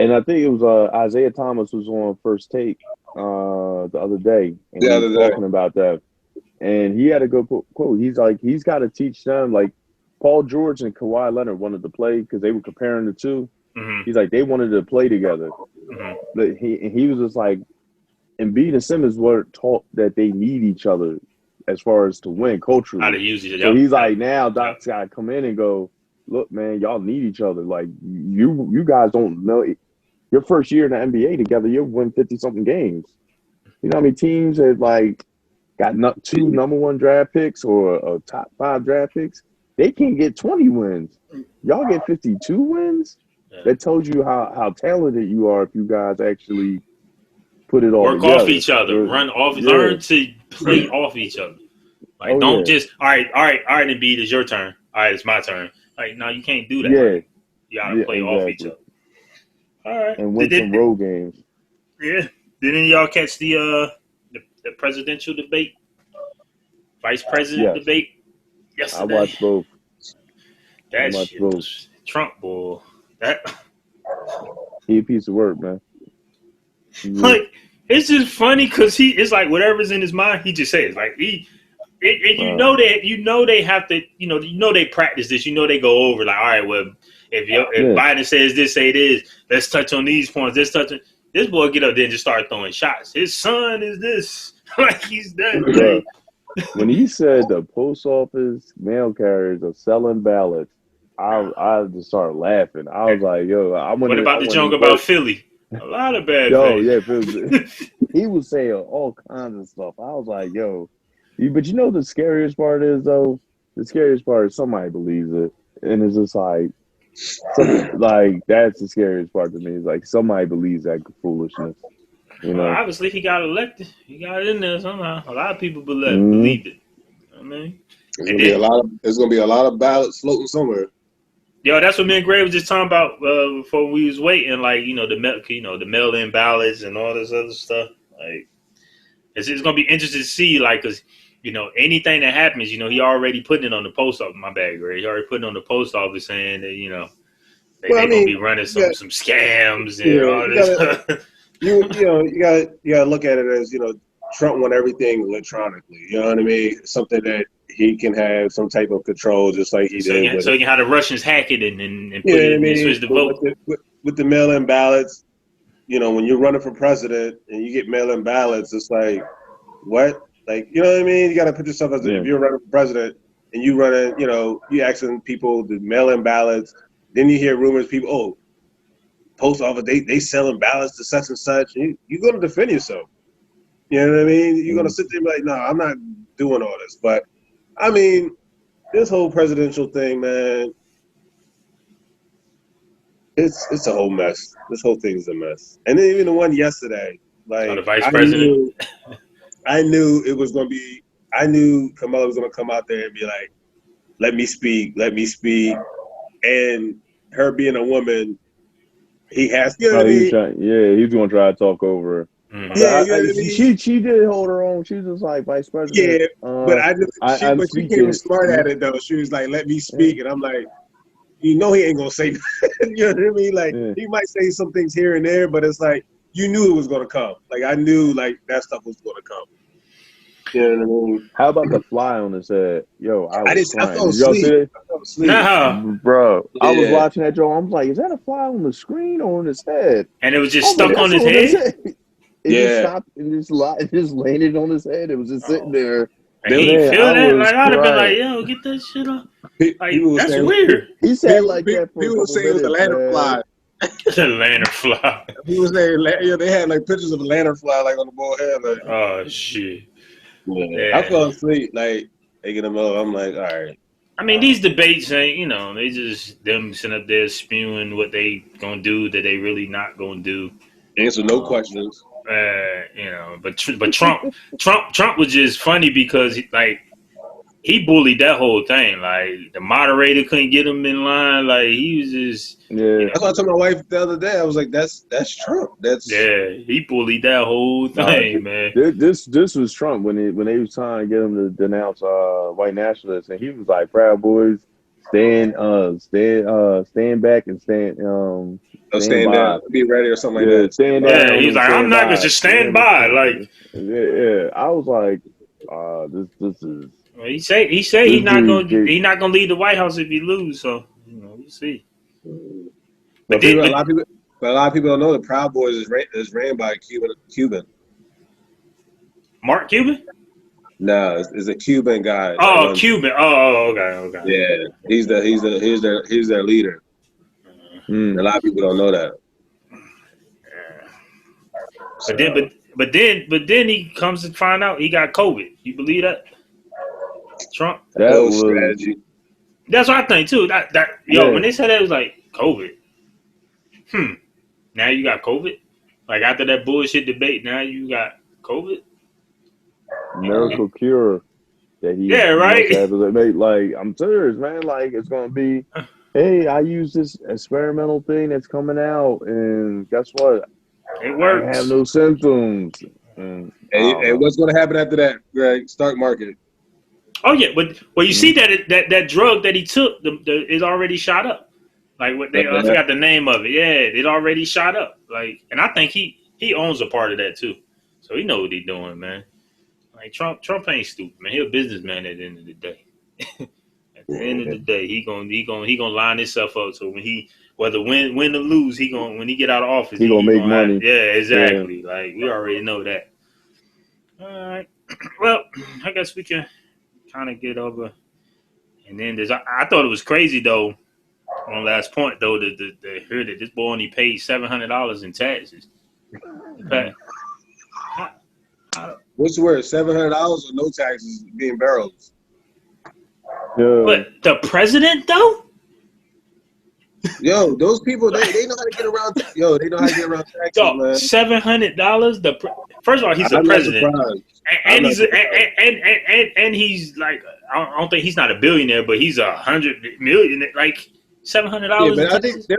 [SPEAKER 3] And I think it was Isaiah Thomas was on First Take the other day, and he was talking about that. And he had a good quote. He's like, he's got to teach them. Like, Paul George and Kawhi Leonard wanted to play because they were comparing the two. Mm-hmm. He's like, they wanted to play together. Mm-hmm. But he was just like, Embiid and Simmons were taught that they need each other as far as to win culturally.
[SPEAKER 1] How to use it.
[SPEAKER 3] So he's like, now Doc's got to come in and go, look, man, y'all need each other. Like you guys don't know. Your first year in the NBA together, you'll win 50-something games. You know how many teams that like got 2 number 1 draft picks or a top 5 draft picks? They can't get 20 wins. Y'all get 52 wins? Yeah. That tells you how talented you are if you guys actually put it all
[SPEAKER 1] work
[SPEAKER 3] together.
[SPEAKER 1] Off each other, run off, learn to play off each other. Like don't just all right, Embiid, it's your turn. All right, it's my turn. Like no, you can't do that.
[SPEAKER 3] Yeah,
[SPEAKER 1] right? You gotta play off each other. All right,
[SPEAKER 3] and win some road games.
[SPEAKER 1] Yeah. Did any of y'all catch the presidential debate, vice president debate yesterday?
[SPEAKER 3] I watched both.
[SPEAKER 1] That shit was Trump, boy. That
[SPEAKER 3] he a piece of work, man.
[SPEAKER 1] Like it's just funny because it's like whatever's in his mind, he just says. Like you know they have to, they practice this. You know they go over like, all right, well, if Biden says this, say this. Let's touch on these points. Let's touch on this. Boy get up there and just start throwing shots. His son is this. Like he's that.
[SPEAKER 3] When he said the post office mail carriers are selling ballots, I just started laughing. I was like, yo,
[SPEAKER 1] what about the joke about Philly? A lot of bad
[SPEAKER 3] things. He was saying all kinds of stuff. I was like, yo. But you know the scariest part is, though? The scariest part is somebody believes it. And it's just like that's the scariest part to me. It's like somebody believes that foolishness. You know?
[SPEAKER 1] Well, obviously, he got elected. He got it in there somehow. A lot of people believe it. I mean,
[SPEAKER 2] there's gonna be a lot of ballots floating somewhere.
[SPEAKER 1] Yo, that's what me and Gray was just talking about before we was waiting. Like, the mail-in ballots and all this other stuff. Like, it's gonna be interesting to see. Like, cause anything that happens, he already putting it on the post office. My bad, Gray. He already putting it on the post office saying that they're gonna be running some scams and all this.
[SPEAKER 2] You gotta look at it as Trump want everything electronically. You know what I mean? Something that he can have some type of control, just like he did.
[SPEAKER 1] So you can have the Russians hack it and put it in and switch the vote.
[SPEAKER 2] With the mail-in ballots, when you're running for president and you get mail-in ballots, it's like, what? Like, you know what I mean? You got to put yourself as if you're running for president and you running, you asking people to mail-in ballots. Then you hear rumors, people, post office, they selling ballots to such and such. You're going to defend yourself. You know what I mean? You're going to sit there and be like, no, I'm not doing all this. But, I mean, this whole presidential thing, man, it's a whole mess. This whole thing is a mess. And then even the one yesterday, like,
[SPEAKER 1] the vice president.
[SPEAKER 2] I knew it was going to be, I knew Kamala was going to come out there and be like, let me speak. And her being a woman, he has to.
[SPEAKER 3] He's going to try to talk over her. Mm-hmm. She did hold her own. She was just like vice president.
[SPEAKER 2] Yeah, but I knew she came smart at it though. She was like, "Let me speak," and I'm like, he ain't gonna say nothing. You know what I mean? Like he might say some things here and there, but it's like you knew it was gonna come. Like I knew like that stuff was gonna come. You know what I mean?
[SPEAKER 3] How about the fly on his head? Yo, I
[SPEAKER 2] fell asleep.
[SPEAKER 1] No,
[SPEAKER 3] bro. Yeah. I was watching that, Joe. I was like, is that a fly on the screen or on his head?
[SPEAKER 1] And it was just stuck on his head.
[SPEAKER 3] It just stopped and just landed on his head. It was just sitting there.
[SPEAKER 1] And he feel that? Like I'd have been like, yo, get that shit off. Like, that's weird.
[SPEAKER 3] He said like that for
[SPEAKER 2] people say it was the lanternfly.
[SPEAKER 1] The lanternfly.
[SPEAKER 2] He was saying, they had like pictures of a lanternfly like on the bald head. Like,
[SPEAKER 1] oh shit.
[SPEAKER 2] Yeah. I fell asleep like taking them up. I'm like, all right.
[SPEAKER 1] I mean, these debates ain't, they just them sitting up there spewing what they gonna do that they really not gonna do.
[SPEAKER 2] Answer no questions.
[SPEAKER 1] But Trump was just funny because he bullied that whole thing. Like the moderator couldn't get him in line. Like he was just
[SPEAKER 2] That's what I told my wife the other day. I was like, that's Trump.
[SPEAKER 1] He bullied that whole thing, man.
[SPEAKER 3] This was Trump when they was trying to get him to denounce white nationalists, and he was like, "Proud Boys, stand back and stand
[SPEAKER 2] stand down, be ready or something like that."
[SPEAKER 3] Stand down.
[SPEAKER 1] He's like, I'm not gonna just stand by. Like,
[SPEAKER 3] I was like, this is.
[SPEAKER 1] Well, he say he's not gonna leave the White House if he lose. So we'll see.
[SPEAKER 2] But a lot of people don't know the Proud Boys is ran by a Cuban.
[SPEAKER 1] Mark Cuban?
[SPEAKER 2] No, it's a Cuban guy.
[SPEAKER 1] Oh, Cuban. Oh, okay.
[SPEAKER 2] Yeah, he's their leader. A lot of people don't know that.
[SPEAKER 1] Yeah. But then he comes to find out he got COVID. You believe that? Trump.
[SPEAKER 3] That was strategy.
[SPEAKER 1] That's what I think too. When they said that, it was like COVID. Now you got COVID. Like after that bullshit debate, now you got COVID.
[SPEAKER 3] Miracle cure that he right. Like I'm serious, man. Like it's gonna be, hey, I use this experimental thing that's coming out, and guess what?
[SPEAKER 1] It works.
[SPEAKER 3] I have no symptoms.
[SPEAKER 2] And what's gonna happen after that, Greg? Stock market.
[SPEAKER 1] Oh yeah, but you see that drug that he took is already shot up. Like what I forgot the name of it. Yeah, it already shot up. Like, and I think he owns a part of that too. So he know what he's doing, man. Like Trump ain't stupid, man. He a businessman at the end of the day. At the end of the day, he gonna line himself up. So when he whether win or lose, when he get out of office,
[SPEAKER 3] he gonna make money.
[SPEAKER 1] Yeah, exactly. Yeah. Like we already know that. All right. Well, I guess we can kind of get over. And then I thought it was crazy though. On last point though, to hear that this boy only paid $700 in taxes.
[SPEAKER 2] What's the word? $700 or no taxes being barrels?
[SPEAKER 3] Yeah.
[SPEAKER 1] But the president though?
[SPEAKER 2] Yo, those people they know how to get around. They know how to get around taxes, man.
[SPEAKER 1] $700. First of all, he's a president, and he's like, I don't think he's not a billionaire, but he's 100 million. Like $700.
[SPEAKER 2] Yeah, but I think they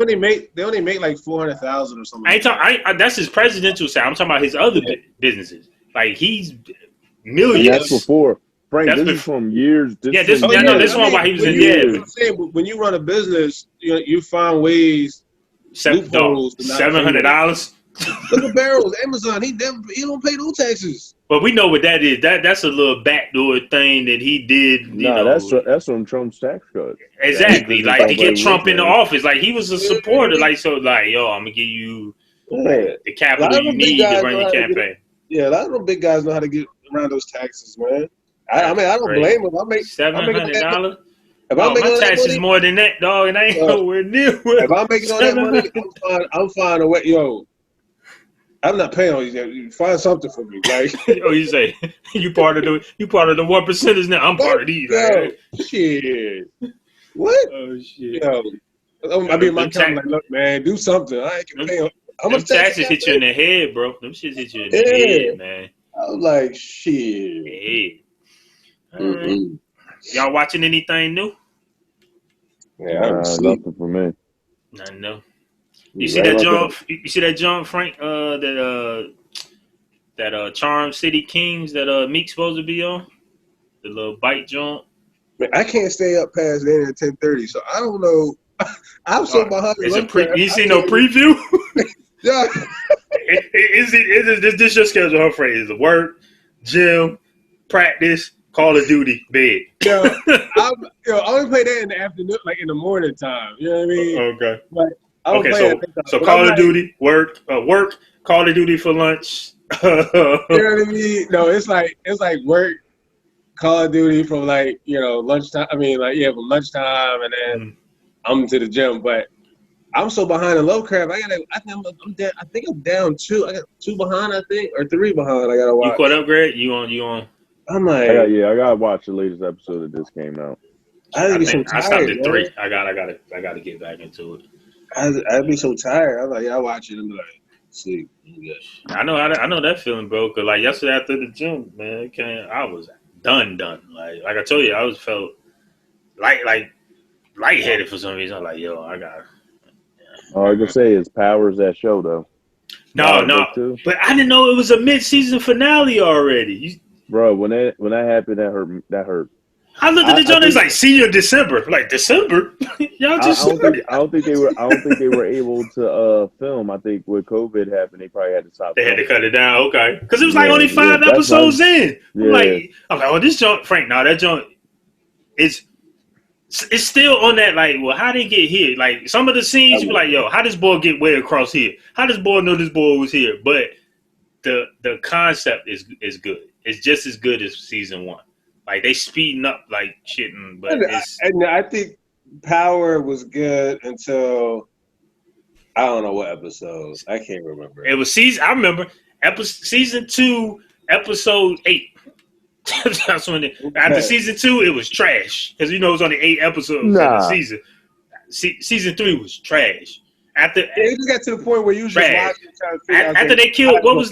[SPEAKER 2] only make like 400,000 or something.
[SPEAKER 1] That's his presidential side. I'm talking about his other businesses. Like he's millions.
[SPEAKER 3] And that's before. Frank, this is from years.
[SPEAKER 1] This one while he was in.
[SPEAKER 2] When you run a business, you find ways.
[SPEAKER 1] $700.
[SPEAKER 2] Look at barrels. Amazon. He don't pay no taxes.
[SPEAKER 1] But we know what that is. That's a little backdoor thing that he did.
[SPEAKER 3] That's from Trump's tax cut.
[SPEAKER 1] Exactly. Like to get Trump in the office. Like he was a supporter. I'm gonna give you the capital you need to run your campaign.
[SPEAKER 2] A lot of them big guys know how to get around those taxes, man. I don't blame him. I make
[SPEAKER 1] $700. My tax is more than that, dog, and I ain't nowhere near.
[SPEAKER 2] If I'm making all that money, I'm fine away. Yo, I'm not paying all these. Find something for me, like.
[SPEAKER 1] You say you part of the 1%ers now. I'm part of these.
[SPEAKER 2] Shit. What?
[SPEAKER 1] Oh shit.
[SPEAKER 2] Yo, I be in my account like, look, man, do something. I ain't gonna pay. How much
[SPEAKER 1] taxes hit you in the head, bro? Them shits hit you in the head, man.
[SPEAKER 2] I was like, shit.
[SPEAKER 1] Hey. Right. Y'all watching anything new?
[SPEAKER 2] Yeah,
[SPEAKER 3] nothing for me.
[SPEAKER 1] Nothing new. You see that John? You see that John Frank? That Charm City Kings that Meek's supposed to be on? The little bite joint.
[SPEAKER 2] Man, I can't stay up past then at 10:30, so I don't know. I'm so behind.
[SPEAKER 1] You see no preview?
[SPEAKER 2] Yeah.
[SPEAKER 1] Is this your schedule? Her phrase: the work, gym, practice, Call of Duty, bed.
[SPEAKER 2] I only play that in the afternoon, like in the morning time. You know what I mean?
[SPEAKER 1] Okay.
[SPEAKER 2] Like,
[SPEAKER 1] so Call of Duty, work, Call of Duty for lunch.
[SPEAKER 2] You know what I mean? No, it's like work, Call of Duty from lunchtime. I mean, from lunchtime, and then I'm to the gym. But I'm so behind in low crap. I think I'm down 2. I got 2 behind, I think, or 3 behind. I gotta watch.
[SPEAKER 1] You caught up, Greg? You on?
[SPEAKER 2] I'm like,
[SPEAKER 3] I gotta watch the latest episode that just came out.
[SPEAKER 1] I stopped at 3. I gotta get back into it.
[SPEAKER 2] I'd be so tired. I'm like, I watch it and be like, sleep.
[SPEAKER 1] I know that feeling, bro. Cause like yesterday after the gym, man, I was done. Like I told you, I felt lightheaded for some reason. I'm like, yo, I got.
[SPEAKER 3] All I can say is Power's that show though.
[SPEAKER 1] No, but I didn't know it was a mid-season finale already.
[SPEAKER 3] Bro, when that happened, that hurt.
[SPEAKER 1] I looked at the joint. It's like, see you in December. Like December, y'all just started.
[SPEAKER 3] I don't think they were able to film. I think with COVID happened, they probably had to stop.
[SPEAKER 1] They had to cut it down, okay? Because it was like only 5 episodes in. I'm like, oh, this joint, Frank. Now that joint is. It's still on that, like, well, how they get here? Like, some of the scenes, you be like, yo, how this boy get way across here? How this boy know this boy was here? But the concept is good. is just as good as season 1. Like they speeding up like shit, but
[SPEAKER 2] and I think Power was good until I don't know what episode. I can't remember.
[SPEAKER 1] It was I remember season 2, episode 8. That's when after season 2, it was trash because it was only 8 episodes in the season. Season 3 was trash. After
[SPEAKER 2] it just got to the point where you just watching trying to figure out
[SPEAKER 1] after they killed what was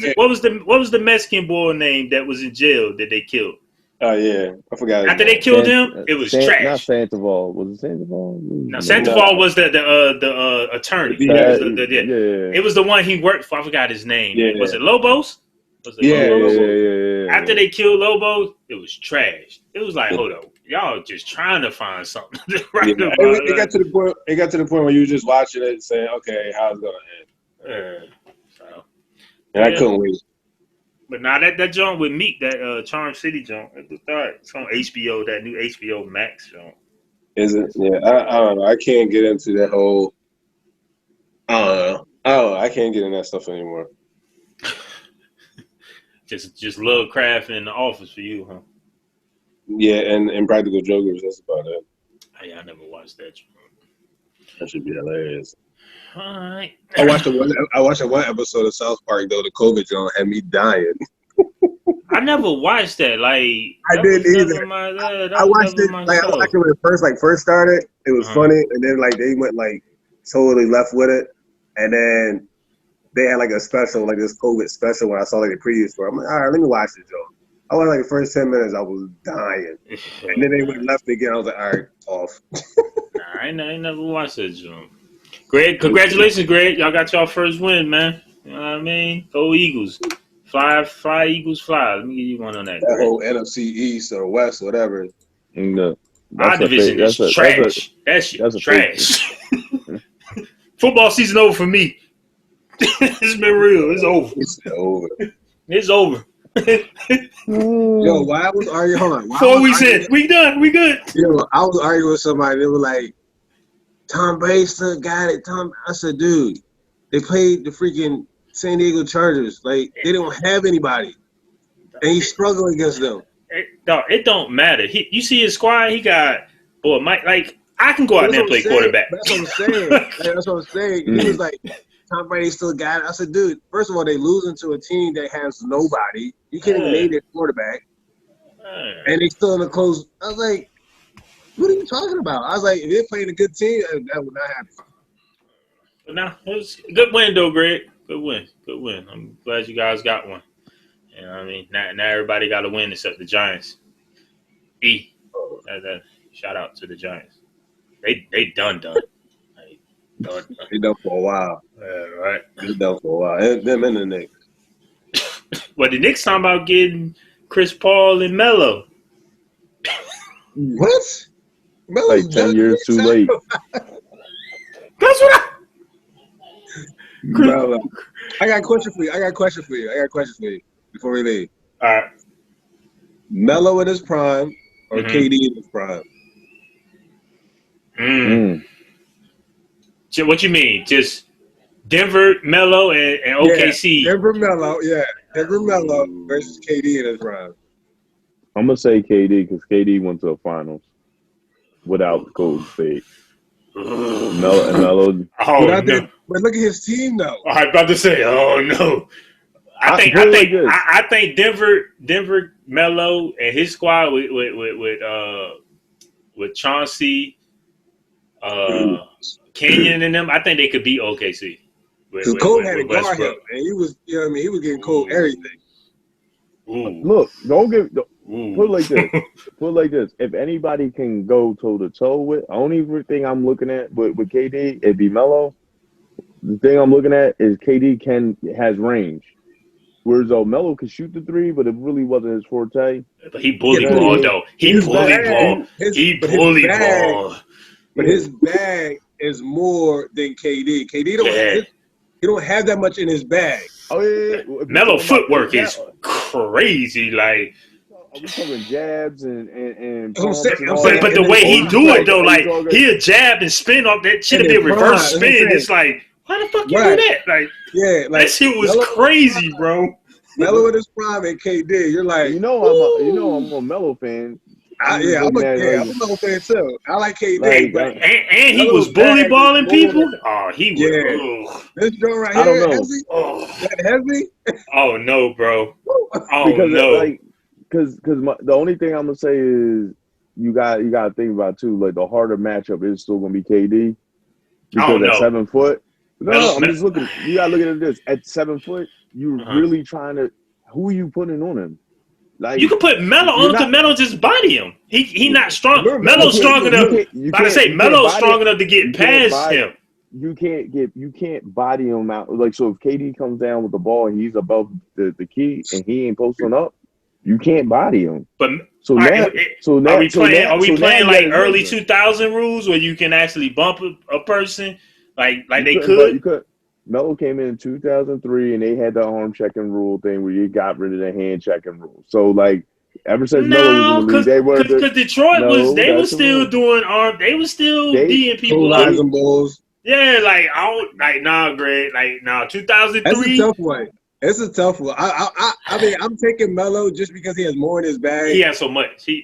[SPEAKER 1] the Mexican boy name that was in jail that they killed?
[SPEAKER 2] Oh yeah, I forgot.
[SPEAKER 1] After they killed him, it was trash.
[SPEAKER 3] Not Sandoval. Was it Sandoval?
[SPEAKER 1] No, Sandoval was the attorney. It was the one he worked for. I forgot his name.
[SPEAKER 2] Yeah.
[SPEAKER 1] Was it Lobos?
[SPEAKER 3] Yeah.
[SPEAKER 1] After they killed Lobos, it was trash. It was like, hold up, y'all just trying to find something.
[SPEAKER 2] It got to the point. It got to the point where you just watching it and saying, "Okay, how's it gonna end?" I couldn't wait.
[SPEAKER 1] But now that joint with Meek, that Charm City joint, it's on HBO, that new HBO Max joint.
[SPEAKER 2] Is it? Yeah, I don't know. I can't get into that whole. I don't know. I can't get in that stuff anymore.
[SPEAKER 1] just Lovecraft in The Office for you, huh?
[SPEAKER 2] Yeah, and Practical Jokers. That's about it.
[SPEAKER 1] I never watched that joint.
[SPEAKER 2] That should be hilarious.
[SPEAKER 1] All right.
[SPEAKER 2] I watched one episode of South Park though. The COVID joint had me dying.
[SPEAKER 1] I never watched that. Like
[SPEAKER 2] I didn't either. I watched it when it first started. It was funny, and then like they went like totally left with it, and then they had like a special, like this COVID special when I saw like the previews for it. I'm like, all right, let me watch this joint. I watched like the first 10 minutes. I was dying, and then they went left again. I was like, all right, off.
[SPEAKER 1] I never watched that joint. Greg, congratulations, Greg. Y'all got y'all first win, man. You know what I mean? Go Eagles. Fly, Eagles, fly. Let me give you one on that.
[SPEAKER 2] That whole NFC East or West, whatever.
[SPEAKER 3] No,
[SPEAKER 1] our division is trash. That's trash. Football season over for me. It's been real. It's over. It's over.
[SPEAKER 2] Yo, why I was arguing? Hold on.
[SPEAKER 1] 4 weeks in. We done. We good.
[SPEAKER 2] Yo, I was arguing with somebody. They were like, Tom Brady still got it. I said, dude, they played the freaking San Diego Chargers. Like, they don't have anybody. And he's struggling against them.
[SPEAKER 1] It don't matter. You see his squad, he got, Mike, like, I can go out there and play quarterback.
[SPEAKER 2] That's what I'm saying. That's what I'm saying. He was like, Tom Brady still got it. I said, dude, first of all, they losing to a team that has nobody. You can't even name their quarterback. And they still in the close. I was like, what are you talking about? I was like, if they're playing a good team, that would not happen.
[SPEAKER 1] But now, it was a good win, though, Greg. Good win. I'm glad you guys got one. You know what I mean? Now everybody got a win except the Giants. Shout out to the Giants. They done. Like, done.
[SPEAKER 2] They done for a while.
[SPEAKER 1] Yeah, right.
[SPEAKER 2] They done for a while. Them and the Knicks.
[SPEAKER 1] Well, the Knicks talking about getting Chris Paul and Melo.
[SPEAKER 2] What?
[SPEAKER 3] Melo's like 10 years too late.
[SPEAKER 1] That's what
[SPEAKER 2] Melo. I got a question for you. Before we leave.
[SPEAKER 1] All right.
[SPEAKER 2] Melo in his prime or KD in his prime?
[SPEAKER 1] What you mean? Just Denver, Melo, and OKC?
[SPEAKER 2] Yeah, Denver, Melo versus KD in his prime.
[SPEAKER 3] I'm going to say KD because KD went to the finals without Golden State. Melo.
[SPEAKER 2] But look at his team, though.
[SPEAKER 1] I was about to say, oh, no. I think Denver, Melo, and his squad with Chauncey, Kenyon, and them. I think they could beat OKC.
[SPEAKER 2] Because Cole had to guard him, and he was, you know what I mean, he was getting Cole everything.
[SPEAKER 3] Look, put it like this. If anybody can go toe to toe with, only thing I'm looking at with KD, it'd be Melo. The thing I'm looking at is KD has range. Whereas Melo could shoot the three, but it really wasn't his forte.
[SPEAKER 1] But he bully ball, though. He bully ball.
[SPEAKER 2] But his bag is more than KD. KD don't have that much in his bag.
[SPEAKER 3] Oh yeah.
[SPEAKER 1] Melo footwork is crazy. Like
[SPEAKER 3] we talking jabs and
[SPEAKER 1] I'm saying, but the way he do it though, like he'll jab and spin off that shit and be a reverse spin. It's like, why the fuck you do that? Like, that shit was crazy, bro.
[SPEAKER 2] Melo in his prime and KD. You're like,
[SPEAKER 3] I'm a Melo fan.
[SPEAKER 2] I'm a Melo fan too. I like KD.
[SPEAKER 1] Like, and he was bully balling people. Oh, he was.
[SPEAKER 2] Yeah. This joint right here.
[SPEAKER 3] I don't know.
[SPEAKER 2] Heavy? That heavy?
[SPEAKER 1] Oh no, bro. Oh
[SPEAKER 3] because,
[SPEAKER 1] no.
[SPEAKER 3] Because the only thing I'm gonna say is you got to think about too. Like the harder matchup is still gonna be KD because at 7 foot. No, I'm just looking. You gotta look at this. At 7 foot, you're really trying to. Who are you putting on him? Like
[SPEAKER 1] you can put Melo on because Melo just body him. He not strong. Melo's strong enough. Melo's strong enough to get past him.
[SPEAKER 3] You can't body him out. Like so, if KD comes down with the ball and he's above the key and he ain't posting up, you can't body him.
[SPEAKER 1] But are we playing like early 2000 rules where you can actually bump a person like they could?
[SPEAKER 3] You could. Melo came in 2003 and they had the arm checking rule thing where you got rid of the hand checking rule. So like ever since Melo was in the league, they were
[SPEAKER 1] because Detroit was still doing arm. They was still D'ing people
[SPEAKER 2] up. Bulls.
[SPEAKER 1] Yeah, Greg, 2003.
[SPEAKER 2] That's a tough one. It's a tough one. I mean, I'm taking Melo just because he has more in his bag.
[SPEAKER 1] He has so much. He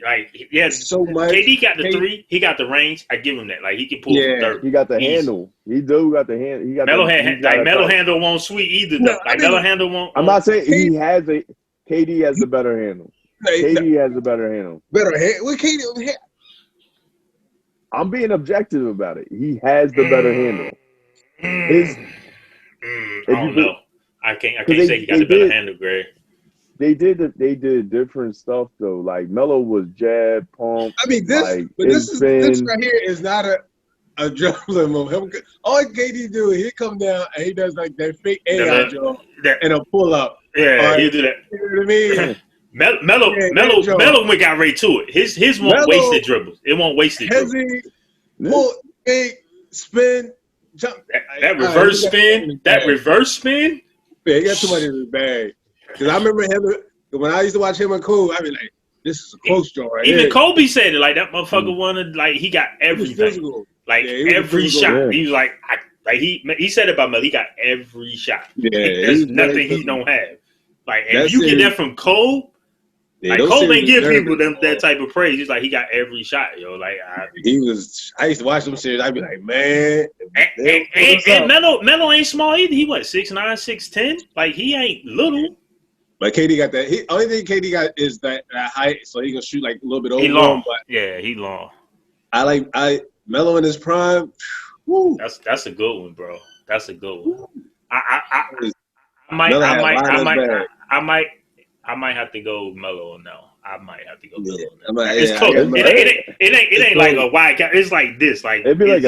[SPEAKER 1] has
[SPEAKER 2] so much.
[SPEAKER 1] KD got the three. He got the range. I give him that. Like he can pull from 30.
[SPEAKER 3] He got the handle. He do got the hand. He got
[SPEAKER 1] Melo handle won't sweet either. No, Melo handle won't.
[SPEAKER 3] I'm not saying he has a. KD has the better handle. KD has the better handle.
[SPEAKER 2] Better handle. What KD?
[SPEAKER 3] I'm being objective about it. He has the better handle.
[SPEAKER 1] I don't know. I can't say he got the better handle, Greg.
[SPEAKER 3] They did different stuff though. Like Melo was jab, pump.
[SPEAKER 2] I mean this right here is not a dribbling move. All KD do is he come down and he does like that fake AI jump and a pull up.
[SPEAKER 1] Yeah, he'll do that.
[SPEAKER 2] You know what I mean?
[SPEAKER 1] Melo got right to it. His won't waste the dribbles. It won't waste the dribbles.
[SPEAKER 2] Pull, big spin, jump.
[SPEAKER 1] That reverse spin. That reverse spin.
[SPEAKER 2] Yeah, he got too much in his bag. Because I remember him when I used to watch him and Cole. I mean, like, this is a close joint right
[SPEAKER 1] Even
[SPEAKER 2] here.
[SPEAKER 1] Kobe said it. Like that motherfucker wanted. Like he got everything. Like every shot. Yeah. He was like he said it about Melo. He got every shot.
[SPEAKER 2] Yeah,
[SPEAKER 1] there's nothing he don't have. Like if you get that from Cole. Yeah, like Cole ain't give people that type of praise. He's like he got every shot, yo. Like I
[SPEAKER 2] used to watch them series. I'd be like, man.
[SPEAKER 1] And Melo ain't small either. He 6'9", 6'10". Like he ain't little.
[SPEAKER 2] But KD got that. Only thing KD got is that height, so he can shoot like a little bit over.
[SPEAKER 1] He long.
[SPEAKER 2] But
[SPEAKER 1] he long.
[SPEAKER 2] I Melo in his prime. Woo.
[SPEAKER 1] That's a good one, bro. That's a good one. I might have to go Melo now. I might have to go Melo now. It's close. It ain't like a wide cap. It's like this. Like
[SPEAKER 3] it'd be like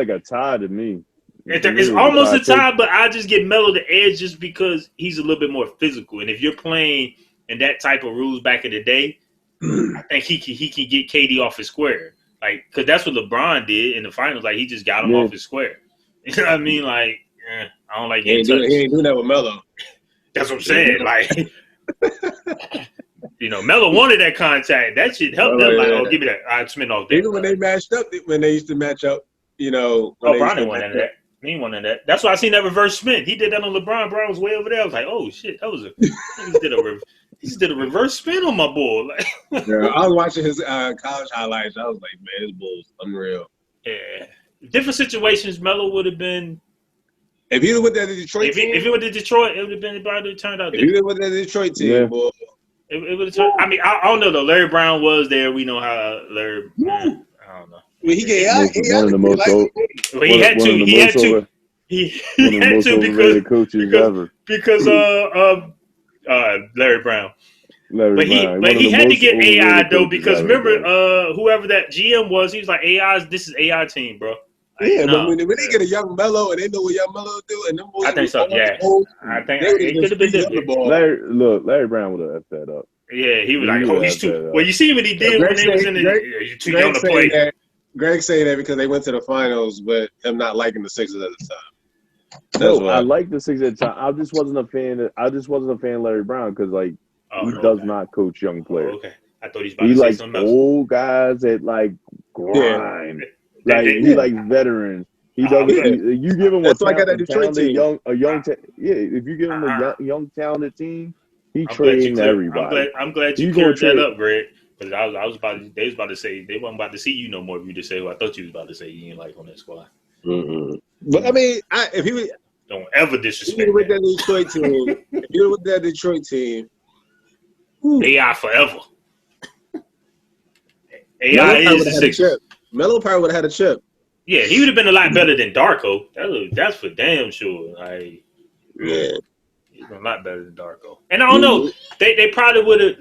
[SPEAKER 3] a tie to me.
[SPEAKER 1] It's almost a tie, but I just get Melo the edge just because he's a little bit more physical. And if you're playing in that type of rules back in the day, I think he can get KD off his square. Like, because that's what LeBron did in the finals. Like, he just got him off his square. You know what I mean? Like, I don't like getting touched.
[SPEAKER 2] He ain't doing that with Melo.
[SPEAKER 1] That's what I'm saying. Like, Melo wanted that contact. That shit helped them. Like, give me that. I spin off that.
[SPEAKER 2] Even when they matched up, when they used to match up,
[SPEAKER 1] LeBron didn't want that. He ain't wanted that. That's why I seen that reverse spin. He did that on LeBron. LeBron was way over there. I was like, oh shit, that was he just did a reverse spin on my ball. Like,
[SPEAKER 2] yeah, I was watching his college highlights. I was like, man, his ball's unreal.
[SPEAKER 1] Yeah, different situations. Melo would have been.
[SPEAKER 2] If he went to the Detroit team,
[SPEAKER 1] if he went to Detroit, it would have been probably turned out.
[SPEAKER 2] If he went to the Detroit team, boy.
[SPEAKER 1] It would have turned. I mean, I don't know though. Larry Brown was there. We know how Larry. I don't know.
[SPEAKER 2] I mean, he had to.
[SPEAKER 1] He had to. He had to because Larry Brown. But he had to get AI though because remember whoever that GM was, he was like this is AI team, bro.
[SPEAKER 2] Yeah, but when they get a young Melo and they know what young Melo do, and them boys,
[SPEAKER 1] I think so. Yeah, I think it could have been different.
[SPEAKER 3] Larry Brown would have effed that up.
[SPEAKER 1] Yeah, he was like, oh, he's too. Well, you see what he did when they was in the. You're too young to play.
[SPEAKER 2] Greg saying that because they went to the finals, but him not liking the Sixers at the time.
[SPEAKER 3] No, I like the Sixers at the time. I just wasn't a fan of Larry Brown because he does not coach young players.
[SPEAKER 1] Oh, okay, I thought he likes
[SPEAKER 3] old guys that like grind. He likes veterans. He doesn't. You give him
[SPEAKER 2] That's why I got that Detroit team.
[SPEAKER 3] If you give him a young talented team, he trains everybody.
[SPEAKER 1] I'm glad you cleared that up, Greg. Because I was about to, they was about to say they wasn't about to see you no more. If you just say who I thought you was about to say you didn't like on that squad.
[SPEAKER 2] Mm-hmm. But I mean, if he was,
[SPEAKER 1] don't ever disrespect
[SPEAKER 2] with that Detroit team. If you were with that Detroit team,
[SPEAKER 1] AI forever. AI is the Sixers.
[SPEAKER 2] Melo probably would have had a chip.
[SPEAKER 1] Yeah, he would have been a lot better than Darko. That's for damn sure. Like,
[SPEAKER 2] yeah,
[SPEAKER 1] he's been a lot better than Darko. And I don't know, they probably would have.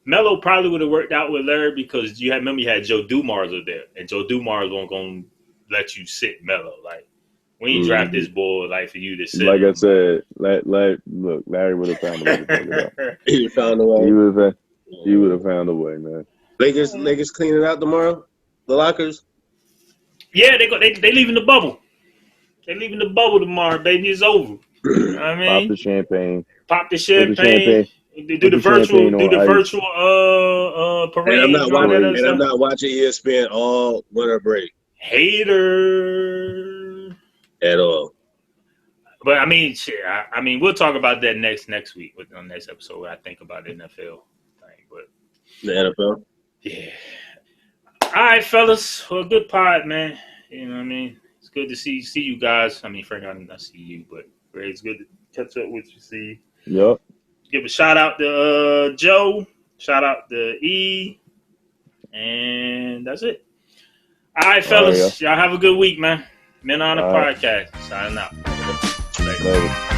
[SPEAKER 1] Melo probably would have worked out with Larry because you had Joe Dumars up there, and Joe Dumars wasn't gonna let you sit Melo. Like, we ain't draft this boy like for you to sit.
[SPEAKER 3] Like I said, look, Larry would have found a way to take it out.
[SPEAKER 2] He found a way.
[SPEAKER 3] He would have found a way, man.
[SPEAKER 2] Lakers cleaning out tomorrow. The lockers.
[SPEAKER 1] Yeah, they leaving the bubble. They leaving the bubble tomorrow, baby. It's over. You know what I mean?
[SPEAKER 3] Pop the champagne.
[SPEAKER 1] Do the virtual parade.
[SPEAKER 2] And I'm not watching ESPN all winter break.
[SPEAKER 1] Hater
[SPEAKER 2] at all.
[SPEAKER 1] But I mean, shit. I mean, we'll talk about that next week on the next episode. Where I think about the NFL thing, but
[SPEAKER 2] the NFL.
[SPEAKER 1] Yeah. All right, fellas. Well, good pod, man. You know what I mean? It's good to see you guys. I mean, Frank, I didn't see you, but Ray, it's good to catch up with you. See.
[SPEAKER 3] Yep.
[SPEAKER 1] Give a shout out to Joe. Shout out to E. And that's it. All right, fellas. Y'all have a good week, man. Men on the Podcast. Signing out.
[SPEAKER 3] Later.